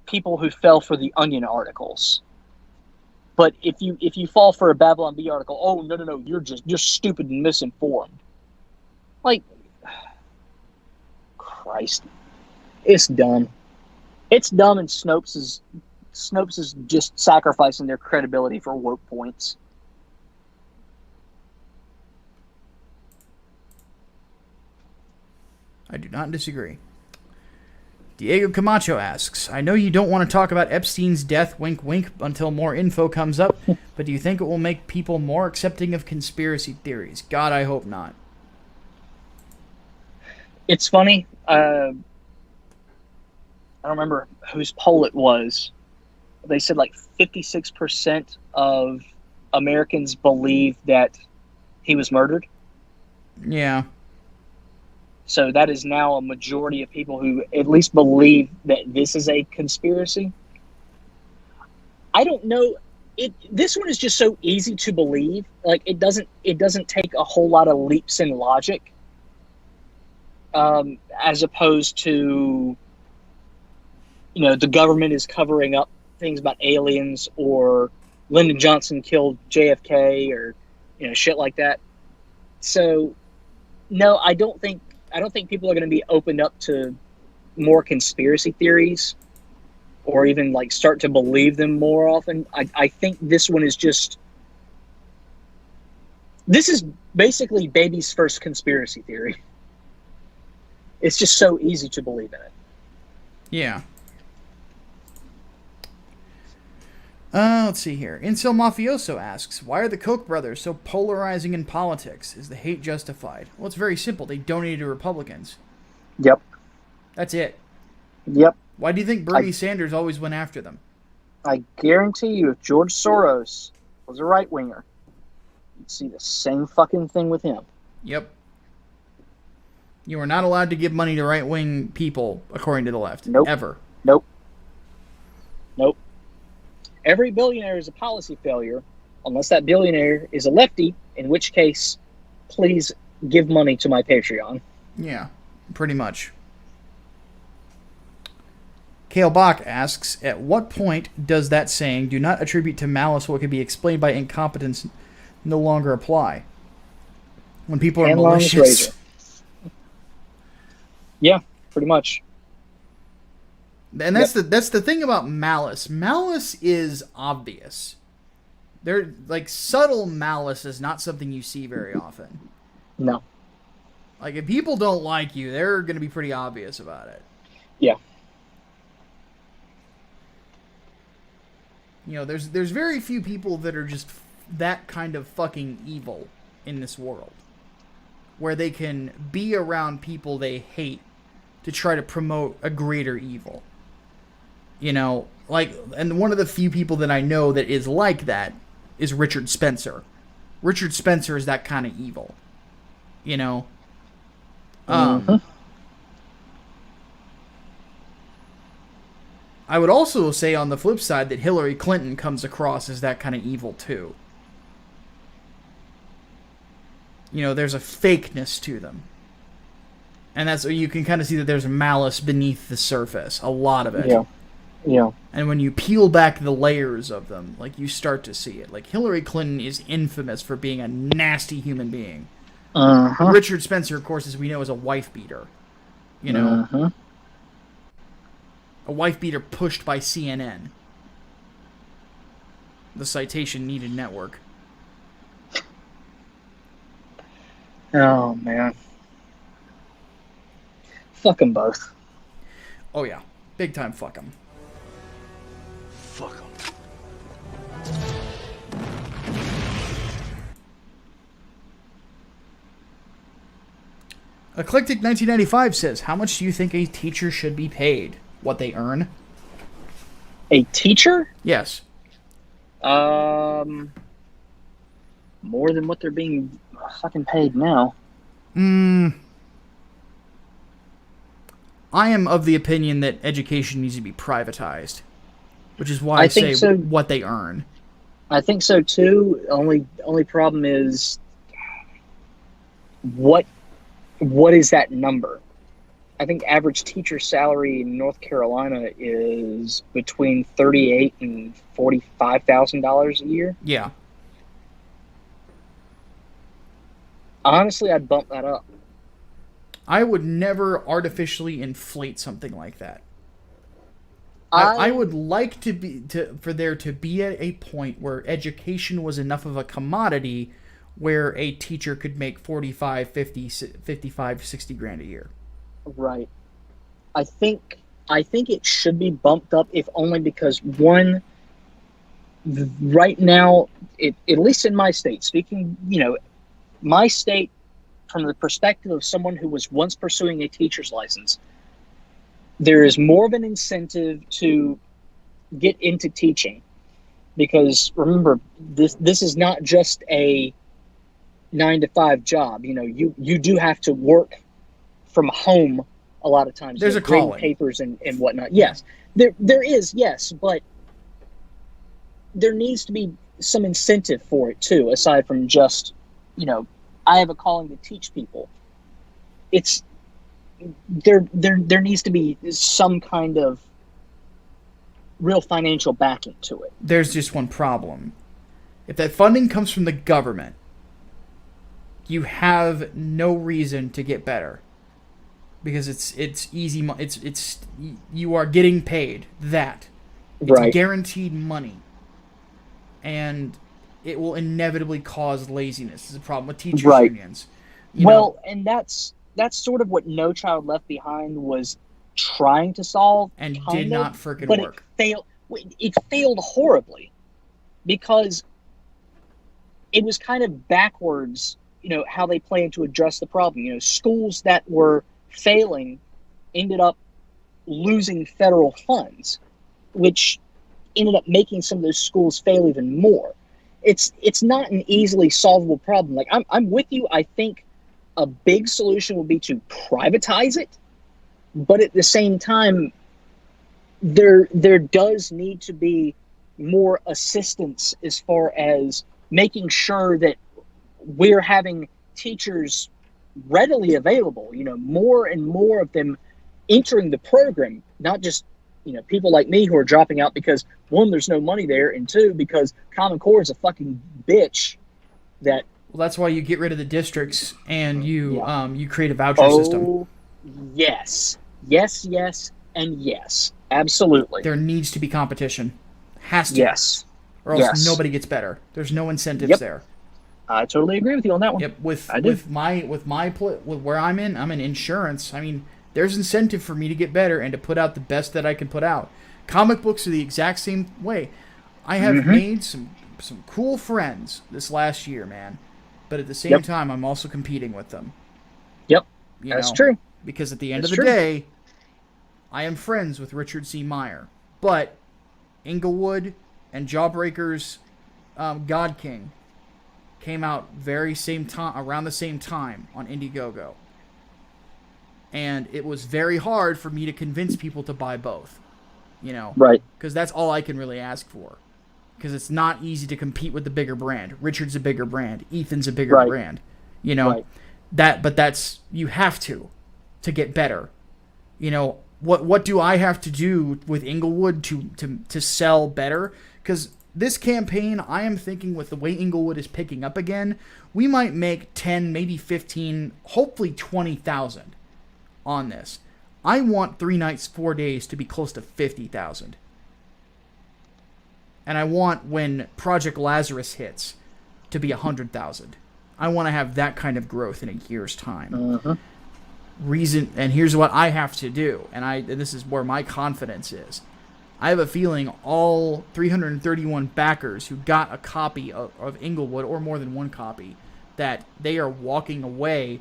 [SPEAKER 2] people who fell for the Onion articles. But if you fall for a Babylon Bee article, oh no, you're stupid and misinformed. Like, Christ, it's dumb. It's dumb, and Snopes is just sacrificing their credibility for woke points.
[SPEAKER 1] I do not disagree. Diego Camacho asks, I know you don't want to talk about Epstein's death, wink wink, until more info comes up, but do you think it will make people more accepting of conspiracy theories? God, I hope not.
[SPEAKER 2] It's funny. I don't remember whose poll it was. They said 56% of Americans believe that he was murdered.
[SPEAKER 1] Yeah.
[SPEAKER 2] So that is now a majority of people who at least believe that this is a conspiracy. I don't know. This one is just so easy to believe. It doesn't take a whole lot of leaps in logic, as opposed to the government is covering up things about aliens, or Lyndon Johnson killed JFK, or shit like that. So no, I don't think people are going to be opened up to more conspiracy theories, or even start to believe them more often. I think this one is this is basically baby's first conspiracy theory. It's just so easy to believe in it.
[SPEAKER 1] Yeah. Let's see here. Incel Mafioso asks, why are the Koch brothers so polarizing in politics? Is the hate justified? Well, it's very simple. They donated to Republicans.
[SPEAKER 2] Yep.
[SPEAKER 1] That's it.
[SPEAKER 2] Yep.
[SPEAKER 1] Why do you think Bernie Sanders always went after them?
[SPEAKER 2] I guarantee you, if George Soros was a right-winger, you'd see the same fucking thing with him.
[SPEAKER 1] Yep. You are not allowed to give money to right-wing people, according to the left.
[SPEAKER 2] Nope.
[SPEAKER 1] Ever.
[SPEAKER 2] Nope. Every billionaire is a policy failure, unless that billionaire is a lefty, in which case, please give money to my Patreon.
[SPEAKER 1] Yeah, pretty much. Kale Bach asks, at what point does that saying, do not attribute to malice what can be explained by incompetence, no longer apply? When people are malicious.
[SPEAKER 2] Yeah, pretty much.
[SPEAKER 1] And that's the thing about malice. Malice is obvious. They're like subtle malice is not something you see very often.
[SPEAKER 2] No.
[SPEAKER 1] Like if people don't like you, they're going to be pretty obvious about it.
[SPEAKER 2] Yeah.
[SPEAKER 1] You know, there's very few people that are just that kind of fucking evil in this world, where they can be around people they hate to try to promote a greater evil. You know, like, and one of the few people that I know that is like that is Richard Spencer. Richard Spencer is that kind of evil. You know? I would also say on the flip side that Hillary Clinton comes across as that kind of evil too. You know, there's a fakeness to them. And that's, you can kind of see that there's malice beneath the surface. A lot of it.
[SPEAKER 2] Yeah. Yeah.
[SPEAKER 1] And when you peel back the layers of them, like, you start to see it. Like, Hillary Clinton is infamous for being a nasty human being. Richard Spencer, of course, as we know, is a wife beater. You know? A wife beater pushed by CNN. The citation needed network.
[SPEAKER 2] Oh, man. Fuck them both.
[SPEAKER 1] Oh, yeah. Big time fuck them.
[SPEAKER 3] Fuck them.
[SPEAKER 1] Eclectic 1995 says, how much do you think a teacher should be paid? What they earn?
[SPEAKER 2] A teacher?
[SPEAKER 1] Yes.
[SPEAKER 2] More than what they're being fucking paid now.
[SPEAKER 1] I am of the opinion that education needs to be privatized, which is why I say so, what they earn.
[SPEAKER 2] I think so too. Only problem is what is that number? I think average teacher salary in North Carolina is between $38,000 and $45,000 a year.
[SPEAKER 1] Yeah.
[SPEAKER 2] Honestly, I'd bump that up.
[SPEAKER 1] I would never artificially inflate something like that. I would like for there to be at a point where education was enough of a commodity where a teacher could make 45, 50, 55, 60 grand a year.
[SPEAKER 2] Right. I think it should be bumped up, if only because, one, right now, at least in my state, speaking, my state, from the perspective of someone who was once pursuing a teacher's license, there is more of an incentive to get into teaching, because remember, this is not just a 9-to-5 job. You do have to work from home a lot of times.
[SPEAKER 1] There's a calling.
[SPEAKER 2] Papers and whatnot. Yes, there is, yes, but there needs to be some incentive for it too, aside from just, I have a calling to teach people. It's there needs to be some kind of real financial backing to it.
[SPEAKER 1] There's just one problem. If that funding comes from the government, you have no reason to get better, because it's easy. It's you are getting paid that. It's
[SPEAKER 2] right.
[SPEAKER 1] Guaranteed money, and it will inevitably cause laziness. It's a problem with teachers' unions.
[SPEAKER 2] And that's sort of what No Child Left Behind was trying to solve,
[SPEAKER 1] and did not freaking
[SPEAKER 2] but
[SPEAKER 1] work.
[SPEAKER 2] It failed horribly. because it was kind of backwards, how they planned to address the problem. Schools that were failing ended up losing federal funds, which ended up making some of those schools fail even more. It's not an easily solvable problem. Like, I'm with you. I think a big solution would be to privatize it, but at the same time, there does need to be more assistance as far as making sure that we're having teachers readily available, more and more of them entering the program, not just, people like me who are dropping out because, one, there's no money there, and two, because Common Core is a fucking bitch that...
[SPEAKER 1] Well, that's why you get rid of the districts and you create a voucher system.
[SPEAKER 2] Yes. Yes, and yes. Absolutely.
[SPEAKER 1] There needs to be competition. Has to.
[SPEAKER 2] Yes.
[SPEAKER 1] Or else nobody gets better. There's no incentives there.
[SPEAKER 2] I totally agree with you on that one.
[SPEAKER 1] Yep. With where I'm in insurance. I mean, there's incentive for me to get better and to put out the best that I can put out. Comic books are the exact same way. I have made some cool friends this last year, man. But at the same time, I'm also competing with them.
[SPEAKER 2] Yep. That's true.
[SPEAKER 1] Because at the end of the day, I am friends with Richard C. Meyer. But Englewood and Jawbreaker's God King came out around the same time on Indiegogo. And it was very hard for me to convince people to buy both.
[SPEAKER 2] Right. Because
[SPEAKER 1] that's all I can really ask for. Because it's not easy to compete with the bigger brand. Richard's a bigger brand. Ethan's a bigger brand. Right. But that's, you have to get better. What do I have to do with Englewood to sell better? Because this campaign, I am thinking with the way Englewood is picking up again, we might make 10, maybe 15, hopefully 20,000 on this. I want 3 nights, 4 days to be close to 50,000. And I want, when Project Lazarus hits, to be 100,000. I want to have that kind of growth in a year's time. And here's what I have to do, and this is where my confidence is. I have a feeling all 331 backers who got a copy of Englewood, or more than one copy, that they are walking away.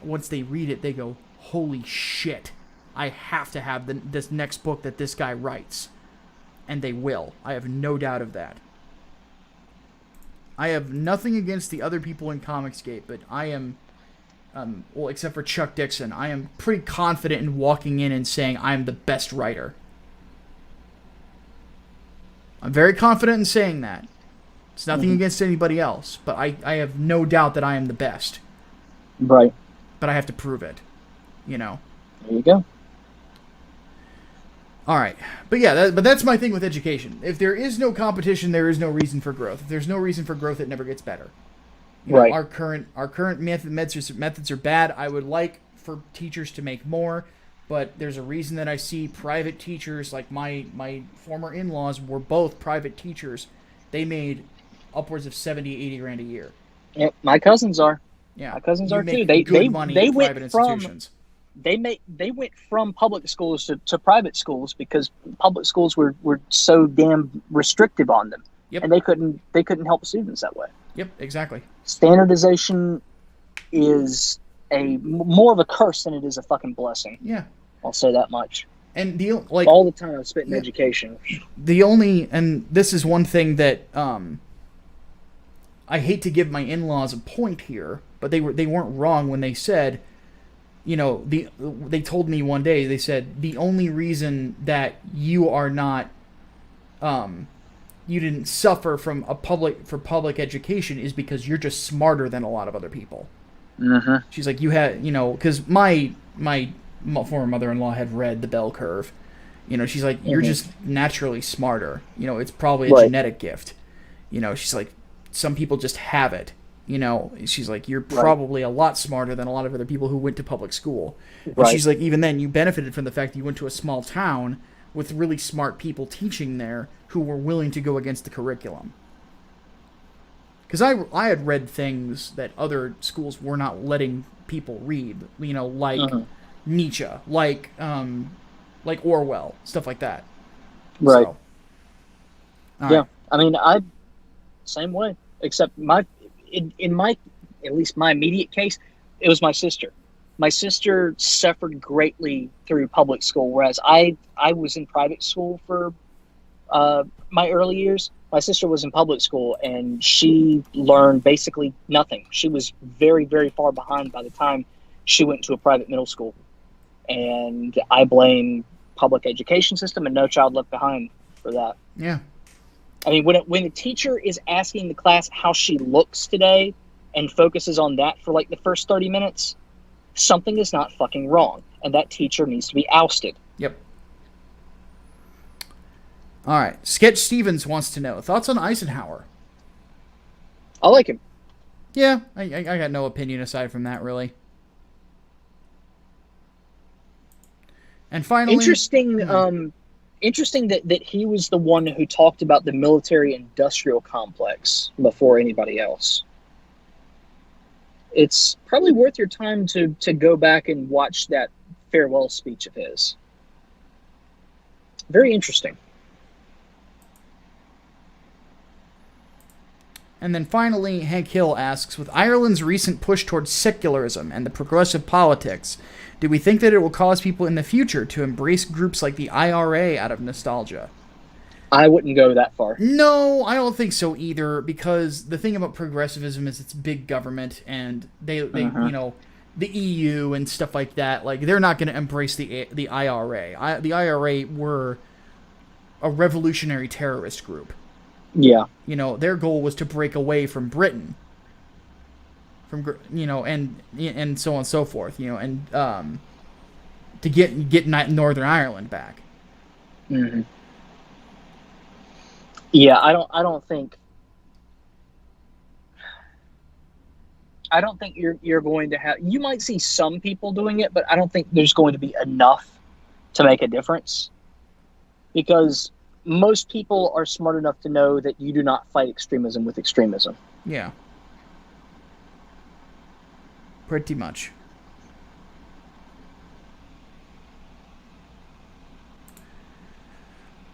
[SPEAKER 1] Once they read it, they go, holy shit, I have to have this next book that this guy writes. And they will. I have no doubt of that. I have nothing against the other people in Comicsgate, but I am, except for Chuck Dixon, I am pretty confident in walking in and saying I am the best writer. I'm very confident in saying that. It's nothing against anybody else, but I have no doubt that I am the best.
[SPEAKER 2] Right.
[SPEAKER 1] But I have to prove it.
[SPEAKER 2] There you go.
[SPEAKER 1] All right. But yeah, that's my thing with education. If there is no competition, there is no reason for growth. If there's no reason for growth, it never gets better.
[SPEAKER 2] Right.
[SPEAKER 1] Our current methods are bad. I would like for teachers to make more, but there's a reason that I see private teachers, like my former in-laws were both private teachers. They made upwards of 70, 80 grand a year.
[SPEAKER 2] Yeah, my cousins are.
[SPEAKER 1] Yeah.
[SPEAKER 2] My cousins are too.
[SPEAKER 1] They money
[SPEAKER 2] they
[SPEAKER 1] in
[SPEAKER 2] went
[SPEAKER 1] private
[SPEAKER 2] from
[SPEAKER 1] institutions.
[SPEAKER 2] They went from public schools to private schools because public schools were so damn restrictive on them.
[SPEAKER 1] Yep.
[SPEAKER 2] And they couldn't help students that way.
[SPEAKER 1] Yep, exactly.
[SPEAKER 2] Standardization is more of a curse than it is a fucking blessing.
[SPEAKER 1] Yeah.
[SPEAKER 2] I'll say that much.
[SPEAKER 1] And
[SPEAKER 2] all the time I've spent in education.
[SPEAKER 1] And this is one thing that I hate to give my in-laws a point here, but they weren't wrong when they said, they told me one day, they said, the only reason that you are not, you didn't suffer from public education is because you're just smarter than a lot of other people.
[SPEAKER 2] Mm-hmm.
[SPEAKER 1] She's like, you had, because my former mother-in-law had read The Bell Curve. She's like, you're just naturally smarter. It's probably a genetic gift. She's like, some people just have it. She's like, you're probably a lot smarter than a lot of other people who went to public school. And she's like, even then, you benefited from the fact that you went to a small town with really smart people teaching there who were willing to go against the curriculum. Because I had read things that other schools were not letting people read, like Nietzsche, like Orwell, stuff like that.
[SPEAKER 2] Right.
[SPEAKER 1] So,
[SPEAKER 2] yeah. Right. I mean, Same way. Except in my, at least my immediate case, it was my sister. My sister suffered greatly through public school, whereas I was in private school for my early years. My sister was in public school, and she learned basically nothing. She was very, very far behind by the time she went to a private middle school. And I blame public education system and No Child Left Behind for that.
[SPEAKER 1] Yeah.
[SPEAKER 2] I mean, when a teacher is asking the class how she looks today and focuses on that for like the first 30 minutes, something is not fucking wrong, and that teacher needs to be ousted.
[SPEAKER 1] Yep. All right. Sketch Stevens wants to know thoughts on Eisenhower.
[SPEAKER 2] I like him.
[SPEAKER 1] Yeah, I got no opinion aside from that, really. And finally,
[SPEAKER 2] interesting that he was the one who talked about the military-industrial complex before anybody else. It's probably worth your time to go back and watch that farewell speech of his. Very interesting.
[SPEAKER 1] And then finally, Hank Hill asks, with Ireland's recent push towards secularism and the progressive politics, do we think that it will cause people in the future to embrace groups like the IRA out of nostalgia?
[SPEAKER 2] I wouldn't go that far.
[SPEAKER 1] No, I don't think so either, because the thing about progressivism is it's big government, and they you know, the EU and stuff like that, like, they're not going to embrace the IRA. The IRA were a revolutionary terrorist group.
[SPEAKER 2] Yeah.
[SPEAKER 1] You know, their goal was to break away from Britain. From, you know, and so on and so forth, you know, and to get Northern Ireland back.
[SPEAKER 2] Mm-hmm. Yeah, I don't think you're going to have. You might see some people doing it, but I don't think there's going to be enough to make a difference, because most people are smart enough to know that you do not fight extremism with extremism.
[SPEAKER 1] Yeah. Pretty much.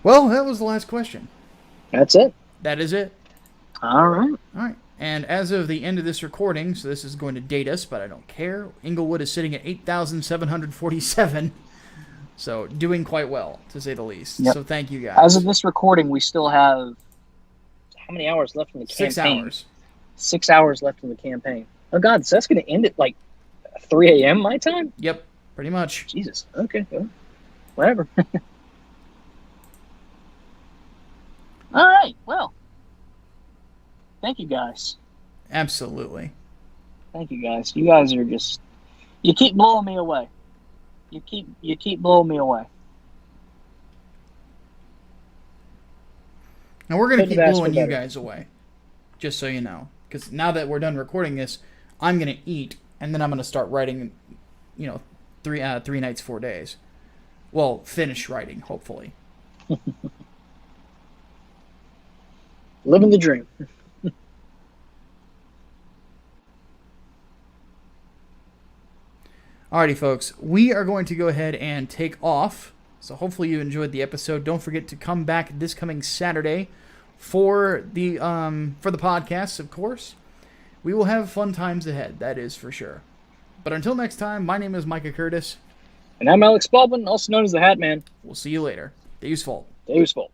[SPEAKER 1] Well, that was the last question.
[SPEAKER 2] That's it.
[SPEAKER 1] That is it.
[SPEAKER 2] All right.
[SPEAKER 1] All right. And as of the end of this recording, so this is going to date us, but I don't care, Englewood is sitting at 8,747. So doing quite well, to say the least. Yep. So thank you guys.
[SPEAKER 2] As of this recording, we still have how many hours left in the campaign?
[SPEAKER 1] 6 hours.
[SPEAKER 2] 6 hours left in the campaign. Oh, God, so that's going to end at like 3 a.m. my time?
[SPEAKER 1] Yep, pretty much.
[SPEAKER 2] Jesus. Okay. Well, whatever. All right. Well, thank you guys.
[SPEAKER 1] Absolutely.
[SPEAKER 2] Thank you guys. You guys are just, you keep blowing me away. You keep blowing me away.
[SPEAKER 1] Now we're going to keep blowing you guys away. Just so you know. Because now that we're done recording this, I'm going to eat, and then I'm going to start writing, you know, 3 nights, 4 days. Well, finish writing, hopefully.
[SPEAKER 2] Living the dream.
[SPEAKER 1] Alrighty, folks. We are going to go ahead and take off. So hopefully you enjoyed the episode. Don't forget to come back this coming Saturday for the podcast, of course. We will have fun times ahead, that is for sure. But until next time, my name is Micah Curtis.
[SPEAKER 2] And I'm Alex Baldwin, also known as the Hat Man.
[SPEAKER 1] We'll see you later. Deus Vult.
[SPEAKER 2] Deus Vult.